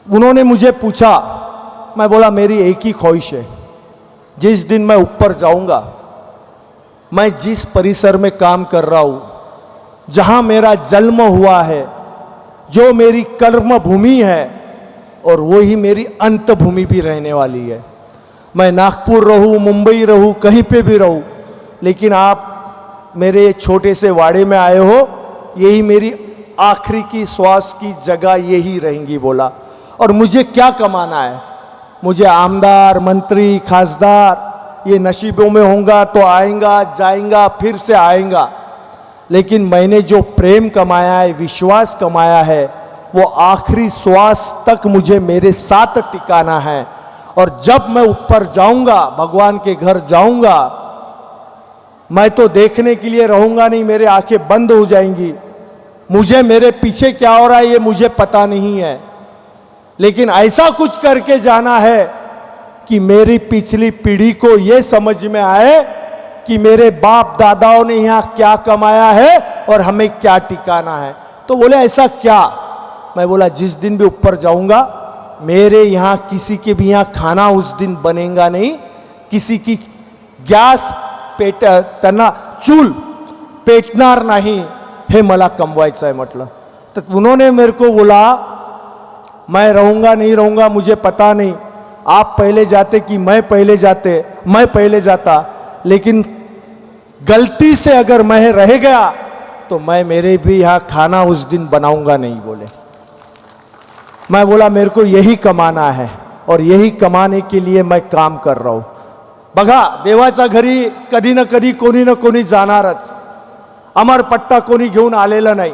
उन्होंने मुझे पूछा, मैं बोला मेरी एक ही ख्वाहिश है, जिस दिन मैं ऊपर जाऊंगा, मैं जिस परिसर में काम कर रहा हूं, जहां मेरा जन्म हुआ है, जो मेरी कर्म भूमि है, और वही मेरी अंत भूमि भी रहने वाली है। मैं नागपुर रहूं, मुंबई रहूं, कहीं पे भी रहूं, लेकिन आप मेरे छोटे से वाड़े में आए हो, यही मेरी आखिरी की श्वास की जगह यही रहेंगी बोला। और मुझे क्या कमाना है? मुझे आमदार, मंत्री, खासदार ये नसीबों में होगा तो आएगा, जाएगा, फिर से आएगा, लेकिन मैंने जो प्रेम कमाया है, विश्वास कमाया है, वो आखिरी श्वास तक मुझे मेरे साथ टिकाना है। और जब मैं ऊपर जाऊंगा, भगवान के घर जाऊंगा, मैं तो देखने के लिए रहूंगा नहीं, मेरे आंखें बंद हो जाएंगी। मुझे मेरे पीछे क्या हो रहा है ये मुझे पता नहीं है, लेकिन ऐसा कुछ करके जाना है कि मेरी पिछली पीढ़ी को ये समझ में आए कि मेरे बाप दादाओं ने यहाँ क्या कमाया है और हमें क्या टिकाना है। तो बोले ऐसा क्या? मैं बोला जिस दिन भी ऊपर जाऊंगा, मेरे यहाँ किसी के भी यहाँ खाना उस दिन बनेगा नहीं, किसी की गॅस त्यांना चूल पेटणार नाही, हे मला कमवायचं आहे म्हटलं। तो उन्होंने मेरे को बोला मैं रहूंगा नहीं रहूंगा मुझे पता नहीं, आप पहले जाते कि मैं पहले जाते, मैं पहले जाता, लेकिन गलती से अगर मैं रह गया तो मैं मेरे भी यहाँ खाना उस दिन बनाऊंगा नहीं बोले। मैं बोला मेरे को यही कमाना है और यही कमाने के लिए मैं काम कर रहा हूं। बघा देवाच्या घरी कधी ना कधी कोणी ना कोणी जाणारच, अमरपट्टा कोणी घेऊन आलेला नाही,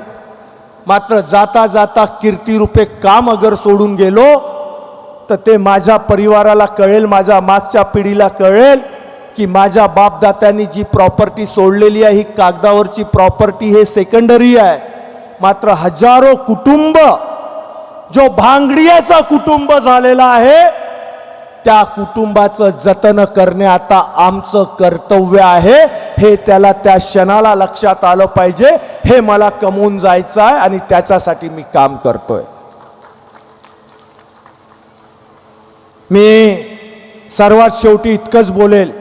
मात्र जाता जाता कीर्तिरूपे काम अगर सोडून गेलो तर ते माझ्या परिवाराला कळेल, माझ्या मागच्या पिढीला कळेल की माझ्या बापदात्यांनी जी प्रॉपर्टी सोडलेली आहे ही कागदावरची प्रॉपर्टी हे सेकंडरी आहे, मात्र हजारो कुटुंब जो भांगडियाचा कुटुंब झालेला आहे त्या कुटुंबाचं जतन करणे आता आमचं कर्तव्य आहे, हे त्याला त्या क्षणाला लक्षात आलं पाहिजे। हे मला कमवून जायचं आहे आणि त्याच्यासाठी मी काम करतोय। मी सर्वात शेवटी इतकंच बोलेल,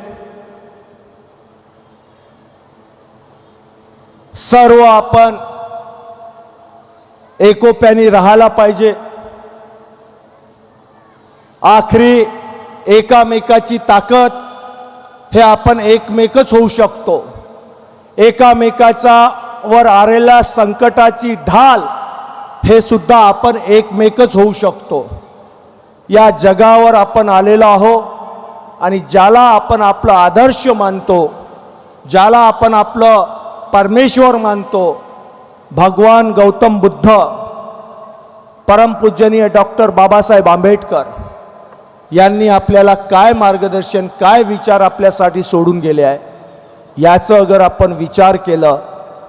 सर्व आपण एकोप्याने राहायला पाहिजे। आखरी एकामेकाची ताकद हे आपण एकमेकच होऊ शकतो। एकामेकाचा वर आलेल्या संकटाची ढाल हे सुद्धा आपण एकमेकच होऊ शकतो। या जगावर आपण आलेलो आहो आणि ज्याला आपण आपला आदर्श मानतो, ज्याला आपण आपलं परमेश्वर मानतो, भगवान गौतम बुद्ध, परम पूजनीय डॉक्टर बाबासाहेब आंबेडकर यांनी आपल्याला काय मार्गदर्शन, काय विचार आपल्यासाठी सोडून गेले आहे, याचं अगर आपण विचार केलं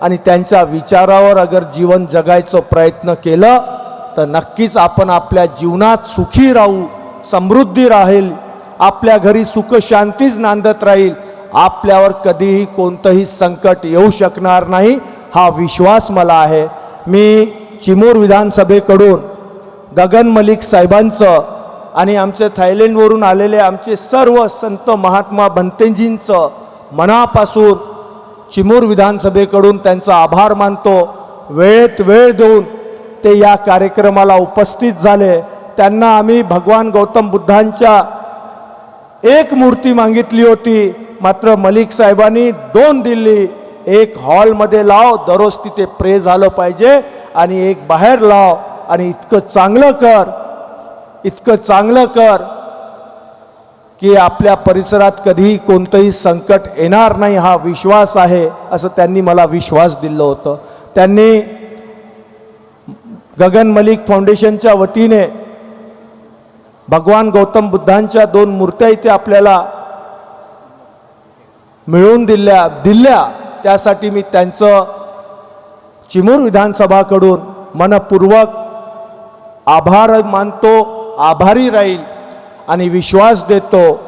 आणि त्यांच्या विचारावर अगर जीवन जगायचा प्रयत्न केलं तर नक्कीच आपण आपल्या जीवनात सुखी राहू, समृद्धी राहील, आपल्या घरी सुख शांतीच नांदत राहील आपल्यावर कधीही कोणतंही संकट येऊ शकणार नाही, हा विश्वास मला आहे. मी चिमूर विधानसभेकडून गगन मलिक साहेबांचं आणि आमचे थायलंडवरून आलेले आमचे सर्व संत महात्मा भंतेजींचं मनापासून चिमूर विधानसभेकडून त्यांचा आभार मानतो. वेळेत वेळ देऊन ते या कार्यक्रमाला उपस्थित झाले. त्यांना आम्ही भगवान गौतम बुद्धांच्या एक मूर्ती मागितली होती, मात्र मलिक साहेबांनी 2 दिली. एक हॉलमध्ये लाव, दररोज तिथे प्रे झालं पाहिजे, आणि एक बाहेर लाव, आणि इतकं चांगलं कर की आपल्या परिसरात कधीही कोणतंही संकट येणार नाही, हा विश्वास आहे, असं त्यांनी मला विश्वास दिलं होतं. त्यांनी गगन मलिक फाउंडेशनच्या वतीने भगवान गौतम बुद्धांच्या 2 मूर्त्या इथे आपल्याला मिळवून दिल्या. त्यासाठी मी त्यांचं चिमूर विधानसभाकडून मनपूर्वक आभार मानतो, आभारी राहील आणि विश्वास देतो.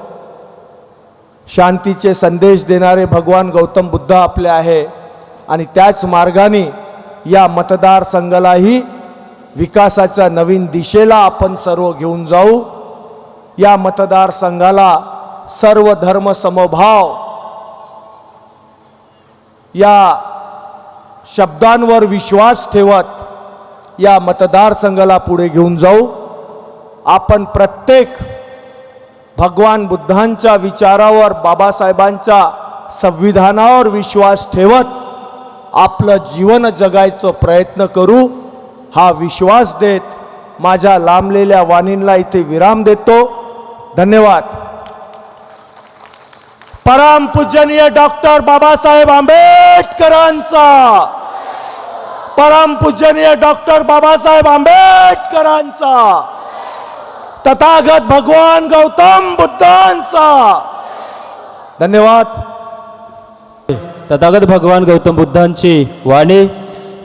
शांतीचे संदेश देणारे भगवान गौतम बुद्ध आपले आहे, आणि त्याच मार्गाने या मतदारसंघालाही विकासाच्या नवीन दिशेला आपण सर्व घेऊन जाऊ. या मतदारसंघाला सर्व धर्म समभाव या शब्दांवर विश्वास ठेवत या मतदारसंघाला पुढे घेऊन जाऊ. आपण प्रत्येक भगवान बुद्धांच्या विचारावर, बाबासाहेबांच्या संविधानावर विश्वास ठेवत आपलं जीवन जगायचा प्रयत्न करू, हा विश्वास देत माझ्या लांबलेल्या वाणींना इथे विराम देतो. धन्यवाद. परम पूजनीय डॉक्टर बाबासाहेब आंबेडकरांचा, परम पूजनीय डॉक्टर बाबासाहेब आंबेडकरांचा, तथागत भगवान गौतम बुद्धांचा. धन्यवाद. तथागत भगवान गौतम बुद्धांची वाणी,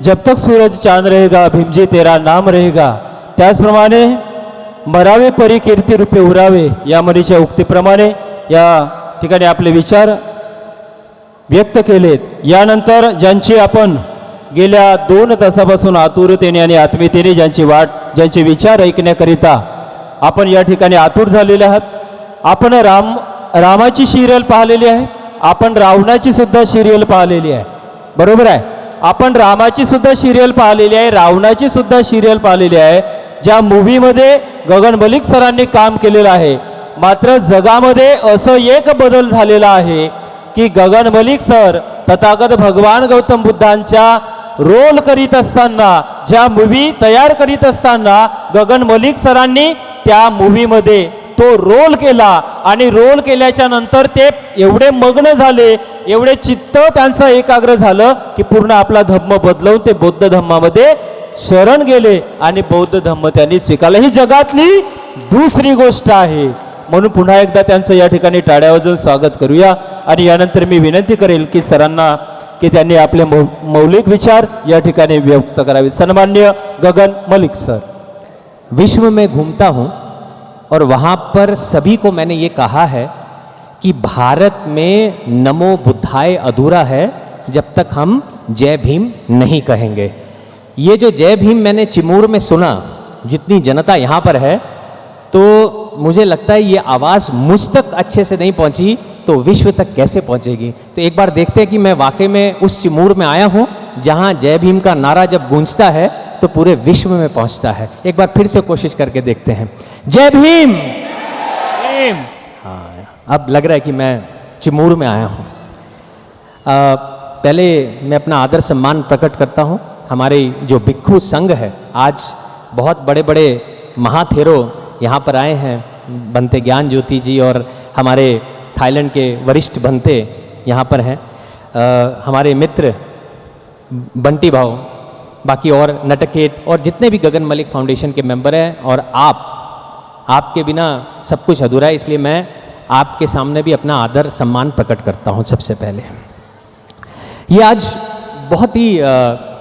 जब तक सूरज चांद रहेगा भीमजी तेरा नाम रहेगा. त्याचप्रमाणे मरावे परी कीर्ती रूपे उरावे या म्हणीच्या उक्तीप्रमाणे या ठिकाणी आपले विचार व्यक्त केलेत. यानंतर ज्यांची आपण गेल्या 2 तासापासून आतुरतेने आणि आत्मीयतेने ज्यांचे विचार ऐकण्याकरिता आपण या ठिकाणी आतुर झालेले आहात. आपण रामाची सिरियल पाहिलेली आहे, आपण रावणाची सुद्धा सिरियल पाहिलेली आहे, बरोबर आहे. आपण रामाची सुद्धा सिरियल पाहिलेली आहे, रावणाची सुद्धा सिरियल पाहिलेली आहे, ज्या मूव्हीमध्ये गगन मलिक सरांनी काम केलेलं आहे. मात्र जगामध्ये असं एक बदल झालेला आहे की गगन मलिक सर तथागत भगवान गौतम बुद्धांच्या रोल करीत असताना, ज्या मूव्ही तयार करीत असताना गगन मलिक सरांनी त्या मूव्हीमध्ये तो रोल केला, आणि रोल केल्याच्या नंतर ते एवढे मग्न झाले, एवढे चित्त त्यांचं एकाग्र झालं की पूर्ण आपला धम्म बदलवून ते बौद्ध धम्मामध्ये शरण गेले, आणि बौद्ध धम्म त्यांनी स्वीकारला. ही जगातली दुसरी गोष्ट आहे. म्हणून पुन्हा एकदा त्यांचं या ठिकाणी टाळ्या वाजवून स्वागत करूया. आणि यानंतर मी विनंती करेल की सरांना की त्यांनी आपले मौलिक विचार या ठिकाणी व्यक्त करावे. सन्माननीय गगन मलिक सर. विश्व में घूमता हूँ और वहाँ पर सभी को मैंने ये कहा है कि भारत में नमो बुद्धाय अधूरा है जब तक हम जय भीम नहीं कहेंगे. ये जो जय भीम मैंने चिमूर में सुना, जितनी जनता यहाँ पर है, तो मुझे लगता है ये आवाज़ मुझ तक अच्छे से नहीं पहुँची तो विश्व तक कैसे पहुँचेगी. तो एक बार देखते हैं कि मैं वाकई में उस चिमूर में आया हूँ जहाँ जय भीम का नारा जब गूंजता है तो पूरे विश्व में पहुँचता है. एक बार फिर से कोशिश करके देखते हैं. जय भीम. हाँ, अब लग रहा है कि मैं चिमूर में आया हूँ. पहले मैं अपना आदर सम्मान प्रकट करता हूँ. हमारे जो भिक्खू संघ है, आज बहुत बड़े बड़े महाथेरो यहाँ पर आए हैं. बनते ज्ञान ज्योति जी और हमारे थाईलैंड के वरिष्ठ बनते यहाँ पर हैं. हमारे मित्र बंटी भाव, बाकी और नटकेट और जितने भी गगन मलिक फाउंडेशन के मेंबर हैं, और आपके बिना सब कुछ अधूरा है. इसलिए मैं आपके सामने भी अपना आदर सम्मान प्रकट करता हूँ. सबसे पहले ये आज बहुत ही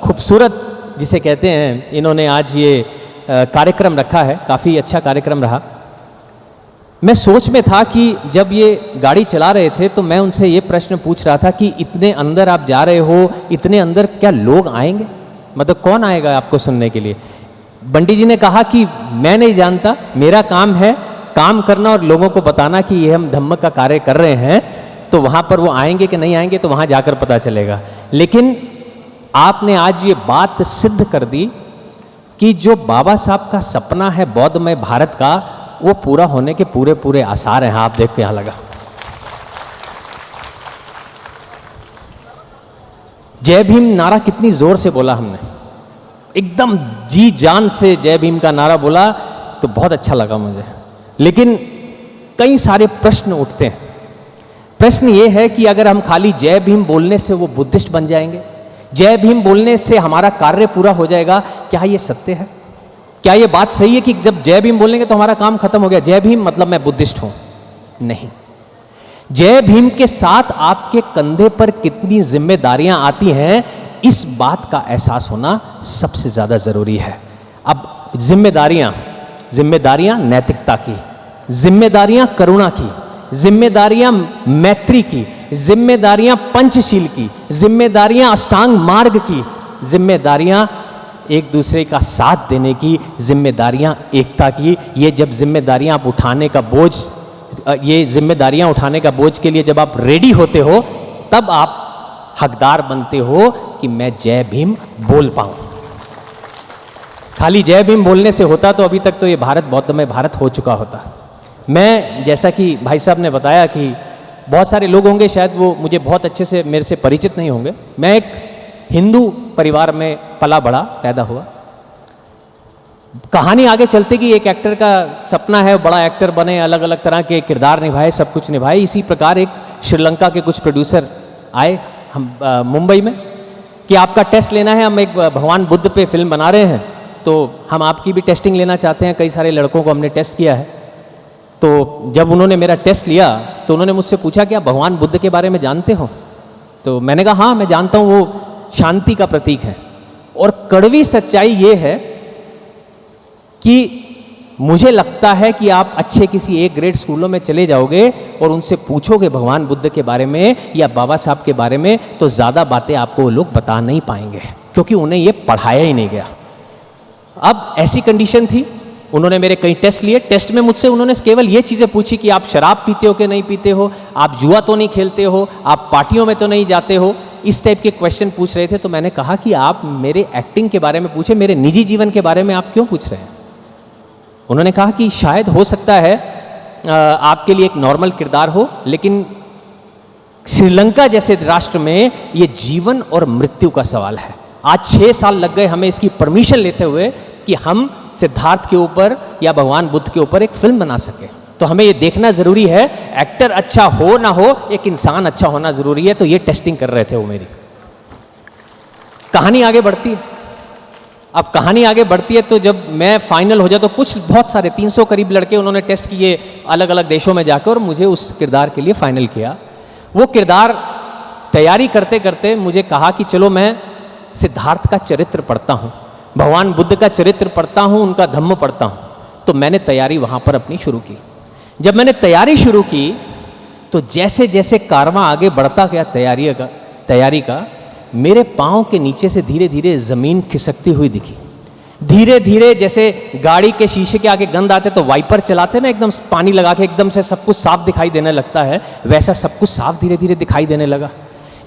खूबसूरत, जिसे कहते हैं, इन्होंने आज ये कार्यक्रम रखा है. काफ़ी अच्छा कार्यक्रम रहा. मैं सोच में था कि जब ये गाड़ी चला रहे थे तो मैं उनसे ये प्रश्न पूछ रहा था कि इतने अंदर आप जा रहे हो, इतने अंदर क्या लोग आएंगे, मतलब कौन आएगा आपको सुनने के लिए। बंटी जी ने कहा कि मैं नहीं जानता, मेरा काम है काम करना और लोगों को बताना कि ये हम धम्म का कार्य कर रहे हैं, तो वहाँ पर वो आएंगे कि नहीं आएंगे तो वहाँ जाकर पता चलेगा। लेकिन आपने आज ये बात सिद्ध कर दी कि जो बाबा साहब का सपना है बौद्धमय भारत का, वो पूरा होने के पूरे पूरे आसार हैं। आप देख के यहाँ लगा। जय भीम नारा कितनी जोर से बोला हमने, एकदम जी जान से जय भीम का नारा बोला, तो बहुत अच्छा लगा मुझे। लेकिन कई सारे प्रश्न उठते हैं। प्रश्न ये है कि अगर हम खाली जय भीम बोलने से वो बुद्धिस्ट बन जाएंगे, जय भीम बोलने से हमारा कार्य पूरा हो जाएगा, क्या ये सत्य है? क्या ये बात सही है कि जब जय भीम बोलेंगे तो हमारा काम खत्म हो गया, जय भीम मतलब मैं बुद्धिस्ट हूं? नहीं। जय भीम के साथ आपके कंधे पर कितनी जिम्मेदारियां आती हैं, इस बात का एहसास होना सबसे ज्यादा जरूरी है। अब जिम्मेदारियां नैतिकता की, जिम्मेदारियां करुणा की, जिम्मेदारियां मैत्री की, जिम्मेदारियां पंचशील की, जिम्मेदारियां अष्टांग मार्ग की, जिम्मेदारियां एक दूसरे का साथ देने की, जिम्मेदारियां एकता की। ये जब जिम्मेदारियां आप उठाने का बोझ, ये जिम्मेदारियां उठाने का बोझ के लिए जब आप रेडी होते हो, तब आप हकदार बनते हो कि मैं जय भीम बोल पाऊं। खाली जय भीम बोलने से होता तो अभी तक तो ये भारत बौद्धमय भारत हो चुका होता। मैं, जैसा कि भाई साहब ने बताया कि बहुत सारे लोग होंगे शायद वो मुझे बहुत अच्छे से मेरे से परिचित नहीं होंगे, मैं एक हिंदू परिवार में पला बड़ा पैदा हुआ। कहानी आगे चलते कि एक एक्टर का सपना है बड़ा एक्टर बने, अलग अलग तरह के किरदार निभाए, सब कुछ निभाए। इसी प्रकार एक श्रीलंका के कुछ प्रोड्यूसर आए हम मुंबई में कि आपका टेस्ट लेना है, हम एक भगवान बुद्ध पे फिल्म बना रहे हैं, तो हम आपकी भी टेस्टिंग लेना चाहते हैं। कई सारे लड़कों को हमने टेस्ट किया है। तो जब उन्होंने मेरा टेस्ट लिया तो उन्होंने मुझसे पूछा कि आप भगवान बुद्ध के बारे में जानते हो? तो मैंने कहा हाँ मैं जानता हूँ, वो शांति का प्रतीक है। और कड़वी सच्चाई ये है कि मुझे लगता है कि आप अच्छे किसी एक ग्रेड स्कूलों में चले जाओगे और उनसे पूछोगे भगवान बुद्ध के बारे में या बाबा साहब के बारे में, तो ज़्यादा बातें आपको वो लोग बता नहीं पाएंगे, क्योंकि उन्हें ये पढ़ाया ही नहीं गया। अब ऐसी कंडीशन थी, उन्होंने मेरे कई टेस्ट लिए। टेस्ट में मुझसे उन्होंने केवल ये चीज़ें पूछी कि आप शराब पीते हो कि नहीं पीते हो, आप जुआ तो नहीं खेलते हो, आप पार्टियों में तो नहीं जाते हो, इस टाइप के क्वेश्चन पूछ रहे थे। तो मैंने कहा कि आप मेरे एक्टिंग के बारे में पूछे, मेरे निजी जीवन के बारे में आप क्यों पूछ रहे हैं? उन्होंने कहा कि शायद हो सकता है आपके लिए एक नॉर्मल किरदार हो, लेकिन श्रीलंका जैसे राष्ट्र में ये जीवन और मृत्यु का सवाल है। आज 6 साल लग गए हमें इसकी परमिशन लेते हुए कि हम सिद्धार्थ के ऊपर या भगवान बुद्ध के ऊपर एक फिल्म बना सके। तो हमें ये देखना जरूरी है, एक्टर अच्छा हो ना हो, एक इंसान अच्छा होना जरूरी है। तो ये टेस्टिंग कर रहे थे वो मेरी। कहानी आगे बढ़ती है। अब कहानी आगे बढ़ती है तो जब मैं फाइनल हो जाता तो कुछ बहुत सारे 300 करीब लड़के उन्होंने टेस्ट किए अलग अलग देशों में जाकर, और मुझे उस किरदार के लिए फाइनल किया। वो किरदार तैयारी करते करते मुझे कहा कि चलो मैं सिद्धार्थ का चरित्र पढ़ता हूँ, भगवान बुद्ध का चरित्र पढ़ता हूँ, उनका धम्म पढ़ता हूँ। तो मैंने तैयारी वहाँ पर अपनी शुरू की। जब मैंने तैयारी शुरू की तो जैसे जैसे कारवां आगे बढ़ता गया तैयारी का, मेरे पाँव के नीचे से धीरे धीरे ज़मीन खिसकती हुई दिखी। धीरे धीरे जैसे गाड़ी के शीशे के आगे गंद आते तो वाइपर चलाते ना, एकदम पानी लगा के एकदम से सब कुछ साफ दिखाई देने लगता है, वैसा सब कुछ साफ धीरे धीरे दिखाई देने लगा।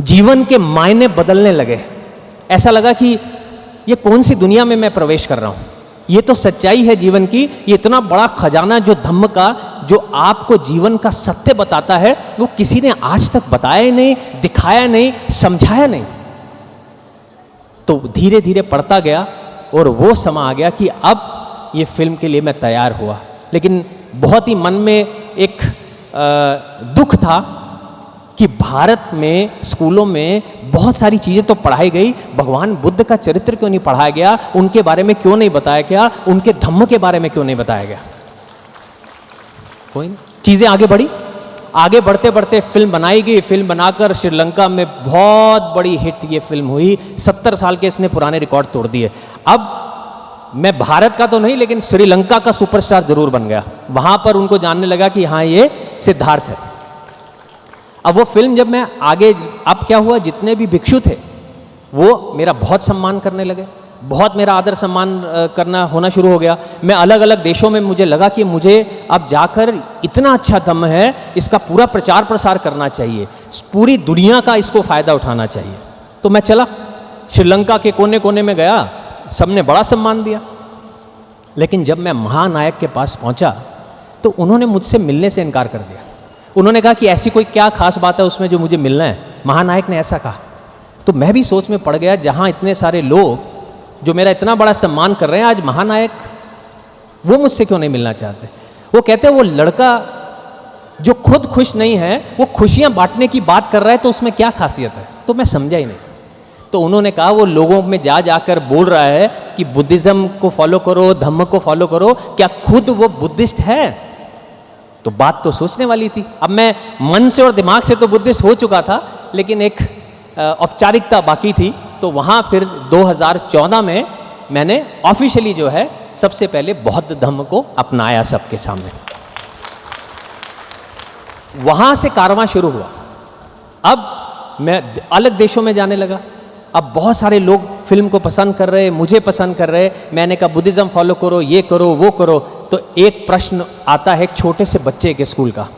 जीवन के मायने बदलने लगे। ऐसा लगा कि ये कौन सी दुनिया में मैं प्रवेश कर रहा हूँ। ये तो सच्चाई है जीवन की, ये इतना बड़ा खजाना जो धम्म का, जो आपको जीवन का सत्य बताता है, वो किसी ने आज तक बताया ही नहीं, दिखाया नहीं, समझाया नहीं। तो धीरे धीरे पढ़ता गया और वो समय आ गया कि अब ये फिल्म के लिए मैं तैयार हुआ। लेकिन बहुत ही मन में एक दुख था कि भारत में स्कूलों में बहुत सारी चीज़ें तो पढ़ाई गई, भगवान बुद्ध का चरित्र क्यों नहीं पढ़ाया गया, उनके बारे में क्यों नहीं बताया गया, उनके धम्म के बारे में क्यों नहीं बताया गया। कोई नहीं, चीज़ें आगे बढ़ी। आगे बढ़ते बढ़ते फिल्म बनाई गई। फिल्म बनाकर श्रीलंका में बहुत बड़ी हिट ये फिल्म हुई। 70 साल के इसने पुराने रिकॉर्ड तोड़ दिए। अब मैं भारत का तो नहीं लेकिन श्रीलंका का सुपरस्टार जरूर बन गया। वहां पर उनको जानने लगा कि हाँ ये सिद्धार्थ है। अब वो फिल्म जब मैं आगे, अब क्या हुआ, जितने भी भिक्षु थे वो मेरा बहुत सम्मान करने लगे, बहुत मेरा आदर सम्मान करना होना शुरू हो गया। मैं अलग अलग देशों में, मुझे लगा कि मुझे अब जाकर इतना अच्छा धम्म है, इसका पूरा प्रचार प्रसार करना चाहिए, पूरी दुनिया का इसको फ़ायदा उठाना चाहिए। तो मैं चला, श्रीलंका के कोने कोने में गया, सबने बड़ा सम्मान दिया। लेकिन जब मैं महानायक के पास पहुंचा तो उन्होंने मुझसे मिलने से इनकार कर दिया। उन्होंने कहा कि ऐसी कोई क्या खास बात है उसमें जो मुझे मिलना है, महानायक ने ऐसा कहा। तो मैं भी सोच में पड़ गया, जहां इतने सारे लोग जो मेरा इतना बड़ा सम्मान कर रहे हैं, आज महानायक वो मुझसे क्यों नहीं मिलना चाहते। वो कहते हैं वो लड़का जो खुद खुश नहीं है वो खुशियां बांटने की बात कर रहा है, तो उसमें क्या खासियत है। तो मैं समझा ही नहीं। तो उन्होंने कहा वो लोगों में जा जाकर बोल रहा है कि बुद्धिज्म को फॉलो करो, धम्म को फॉलो करो, क्या खुद वो बुद्धिस्ट है। तो बात तो सोचने वाली थी। अब मैं मन से और दिमाग से तो बुद्धिस्ट हो चुका था, लेकिन एक औपचारिकता बाकी थी। तो वहाँ फिर 2014 में मैंने ऑफिशियली जो है सबसे पहले बौद्ध धम्म को अपनाया सबके सामने। वहाँ से कारवां शुरू हुआ। अब मैं अलग देशों में जाने लगा। अब बहुत सारे लोग फिल्म को पसंद कर रहे, मुझे पसंद कर रहे। मैंने कहा बुद्धिज्म फॉलो करो, ये करो, वो करो। तो एक प्रश्न आता है एक छोटे से बच्चे के स्कूल का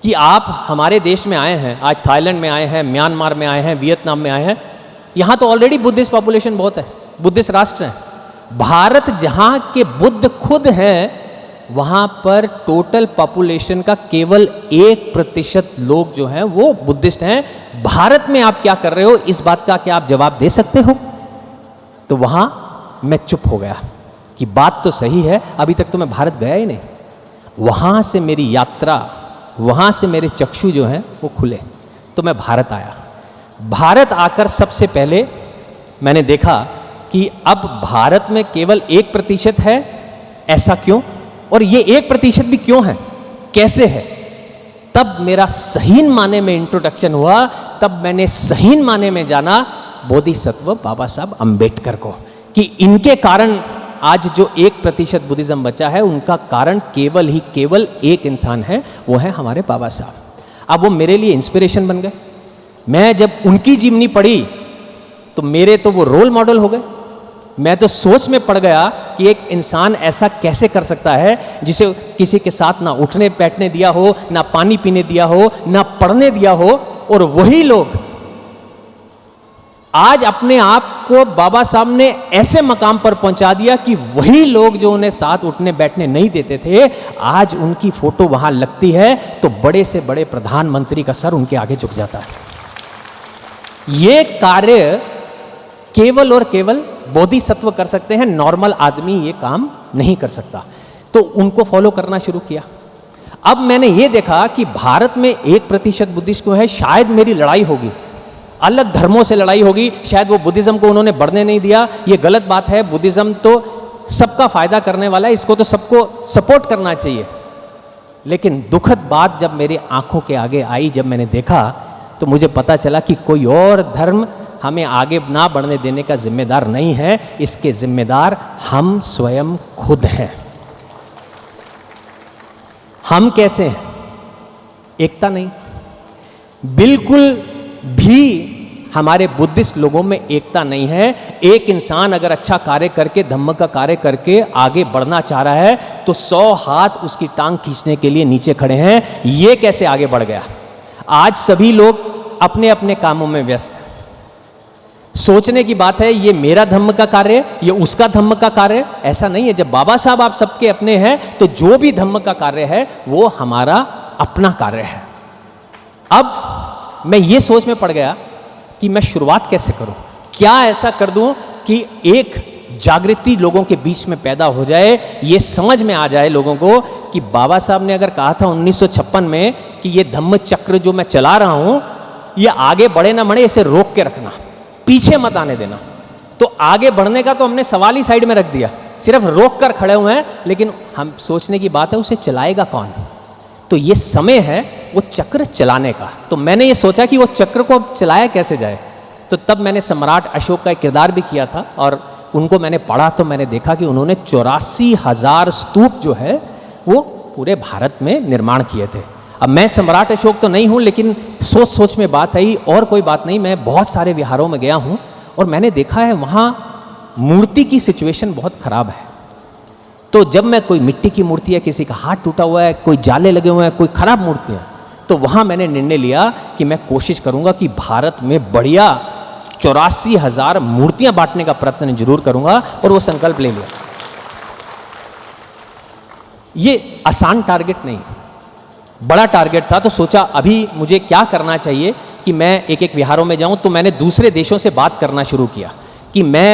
कि आप हमारे देश में आए हैं, आज थाईलैंड में आए हैं, म्यांमार में आए हैं, वियतनाम में आए हैं, यहाँ तो ऑलरेडी बुद्धिस्ट पॉपुलेशन बहुत है, बुद्धिस्ट राष्ट्र हैं। भारत जहाँ के बुद्ध खुद हैं, वहाँ पर टोटल पॉपुलेशन का केवल 1% लोग जो हैं वो बुद्धिस्ट हैं। भारत में आप क्या कर रहे हो, इस बात का क्या आप जवाब दे सकते हो। तो वहाँ मैं चुप हो गया कि बात तो सही है, अभी तक तो मैं भारत गया ही नहीं। वहाँ से मेरी यात्रा, वहाँ से मेरे चक्षु जो हैं वो खुले, तो मैं भारत आया। भारत आकर सबसे पहले मैंने देखा कि अब भारत में केवल 1% है। ऐसा क्यों, और ये 1% भी क्यों है, कैसे है। तब मेरा सही माने में इंट्रोडक्शन हुआ, तब मैंने सही माने में जाना बोधिसत्व बाबा साहब अंबेडकर को, कि इनके कारण आज जो 1% बुद्धिज्म बचा है, उनका कारण केवल ही केवल एक इंसान है, वो है हमारे बाबा साहब। अब वो मेरे लिए इंस्पिरेशन बन गए। मैं जब उनकी जीवनी पढ़ी तो मेरे तो वो रोल मॉडल हो गए। मैं तो सोच में पड़ गया कि एक इंसान ऐसा कैसे कर सकता है जिसे किसी के साथ ना उठने बैठने दिया हो, ना पानी पीने दिया हो, ना पढ़ने दिया हो, और वही लोग आज अपने आप को बाबा साहब ने ऐसे मकाम पर पहुंचा दिया कि वही लोग जो उन्हें साथ उठने बैठने नहीं देते थे, आज उनकी फोटो वहां लगती है तो बड़े से बड़े प्रधानमंत्री का सर उनके आगे झुक जाता है। ये कार्य केवल और केवल बोधिसत्व कर सकते हैं, नॉर्मल आदमी ये काम नहीं कर सकता। तो उनको फॉलो करना शुरू किया। अब मैंने ये देखा कि भारत में 1% बुद्धिस्ट को है, शायद मेरी लड़ाई होगी, अलग धर्मों से लड़ाई होगी, शायद वो बुद्धिज्म को उन्होंने बढ़ने नहीं दिया। ये गलत बात है। बुद्धिज्म तो सबका फायदा करने वाला है, इसको तो सबको सपोर्ट करना चाहिए। लेकिन दुखद बात जब मेरी आंखों के आगे आई, जब मैंने देखा, तो मुझे पता चला कि कोई और धर्म हमें आगे ना बढ़ने देने का जिम्मेदार नहीं है, इसके जिम्मेदार हम स्वयं खुद हैं। हम कैसे हैं? एकता नहीं, बिल्कुल भी हमारे बुद्धिस्ट लोगों में एकता नहीं है। एक इंसान अगर अच्छा कार्य करके, धम्म का कार्य करके आगे बढ़ना चाह रहा है, तो 100 हाथ उसकी टांग खींचने के लिए नीचे खड़े हैं। ये कैसे आगे बढ़ गया? आज सभी लोग अपने अपने कामों में व्यस्त हैं। सोचने की बात है, ये मेरा धम्म का कार्य, ये उसका धम्म का कार्य, ऐसा नहीं है। जब बाबा साहब आप सबके अपने हैं, तो जो भी धम्म का कार्य है वो हमारा अपना कार्य है। अब मैं ये सोच में पड़ गया कि मैं शुरुआत कैसे करूं, क्या ऐसा कर दूं कि एक जागृति लोगों के बीच में पैदा हो जाए, ये समझ में आ जाए लोगों को कि बाबा साहब ने अगर कहा था 1956 में कि ये धम्म चक्र जो मैं चला रहा हूं, ये आगे बढ़े ना बढ़े, इसे रोक के रखना, पीछे मत आने देना। तो आगे बढ़ने का तो हमने सवाल ही साइड में रख दिया, सिर्फ रोक कर खड़े हुए हैं। लेकिन हम सोचने की बात है, उसे चलाएगा कौन? तो ये समय है वो चक्र चलाने का। तो मैंने ये सोचा कि वो चक्र को अब चलाया कैसे जाए। तो तब मैंने सम्राट अशोक का एक किरदार भी किया था, और उनको मैंने पढ़ा तो मैंने देखा कि उन्होंने 84,000 स्तूप जो है वो पूरे भारत में निर्माण किए थे। अब मैं सम्राट अशोक तो नहीं हूँ, लेकिन सोच सोच में बात आई, और कोई बात नहीं, मैं बहुत सारे विहारों में गया हूँ और मैंने देखा है वहाँ मूर्ति की सिचुएशन बहुत ख़राब है। तो जब मैं कोई मिट्टी की मूर्ति है, किसी का हाथ टूटा हुआ है, कोई जाले लगे हुए हैं, कोई ख़राब मूर्तियाँ, तो वहाँ मैंने निर्णय लिया कि मैं कोशिश करूँगा कि भारत में बढ़िया 84,000 मूर्तियाँ बांटने का प्रयत्न जरूर करूँगा, और वो संकल्प ले लिया। ये आसान टारगेट नहीं, बड़ा टारगेट था। तो सोचा अभी मुझे क्या करना चाहिए कि मैं एक एक विहारों में जाऊं। तो मैंने दूसरे देशों से बात करना शुरू किया कि मैं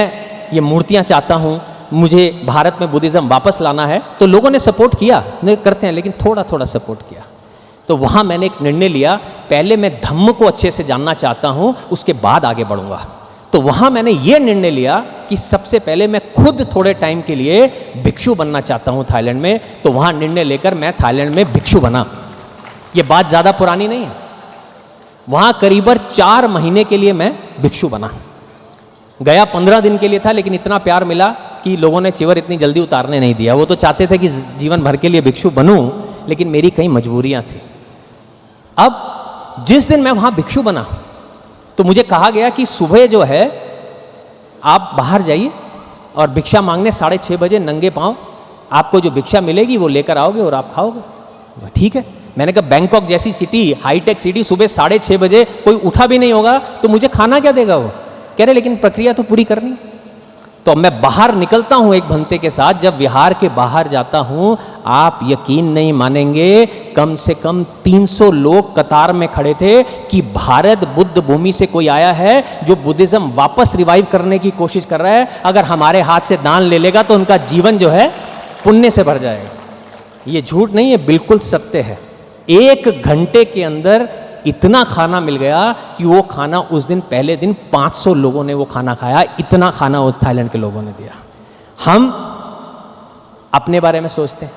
ये मूर्तियां चाहता हूं, मुझे भारत में बुद्धिज़्म वापस लाना है। तो लोगों ने सपोर्ट किया, नहीं करते हैं, लेकिन थोड़ा थोड़ा सपोर्ट किया। तो वहाँ मैंने एक निर्णय लिया, पहले मैं धम्म को अच्छे से जानना चाहता हूँ, उसके बाद आगे बढ़ूँगा। तो वहाँ मैंने ये निर्णय लिया कि सबसे पहले मैं खुद थोड़े टाइम के लिए भिक्षु बनना चाहता हूँ थाईलैंड में। तो वहाँ निर्णय लेकर मैं थाईलैंड में भिक्षु बना। ये बात ज़्यादा पुरानी नहीं है। वहाँ करीबन 4 महीने के लिए मैं भिक्षु बना। गया 15 दिन के लिए था, लेकिन इतना प्यार मिला कि लोगों ने चिवर इतनी जल्दी उतारने नहीं दिया। वो तो चाहते थे कि जीवन भर के लिए भिक्षु बनूं, लेकिन मेरी कई मजबूरियां थी। अब जिस दिन मैं वहाँ भिक्षु बना तो मुझे कहा गया कि सुबह जो है आप बाहर जाइए और भिक्षा मांगने 6:30 बजे नंगे पांव आपको जो भिक्षा मिलेगी वो लेकर आओगे और आप खाओगे। ठीक है, मैंने कहा बैंकॉक जैसी सिटी, हाईटेक सिटी, सुबह 6:30 बजे कोई उठा भी नहीं होगा तो मुझे खाना क्या देगा वो। कह रहे लेकिन प्रक्रिया तो पूरी करनी। तो मैं बाहर निकलता हूं एक भंते के साथ, जब विहार के बाहर जाता हूं, आप यकीन नहीं मानेंगे, कम से कम 300 लोग कतार में खड़े थे कि भारत बुद्ध भूमि से कोई आया है जो बुद्धिज्म वापस रिवाइव करने की कोशिश कर रहा है। अगर हमारे हाथ से दान ले लेगा तो उनका जीवन जो है पुण्य से भर जाएगा। ये झूठ नहीं है, बिल्कुल सत्य है। 1 घंटे के अंदर इतना खाना मिल गया कि वो खाना उस दिन पहले दिन 500 लोगों ने वो खाना खाया। इतना खाना उस थाईलैंड के लोगों ने दिया। हम अपने बारे में सोचते हैं।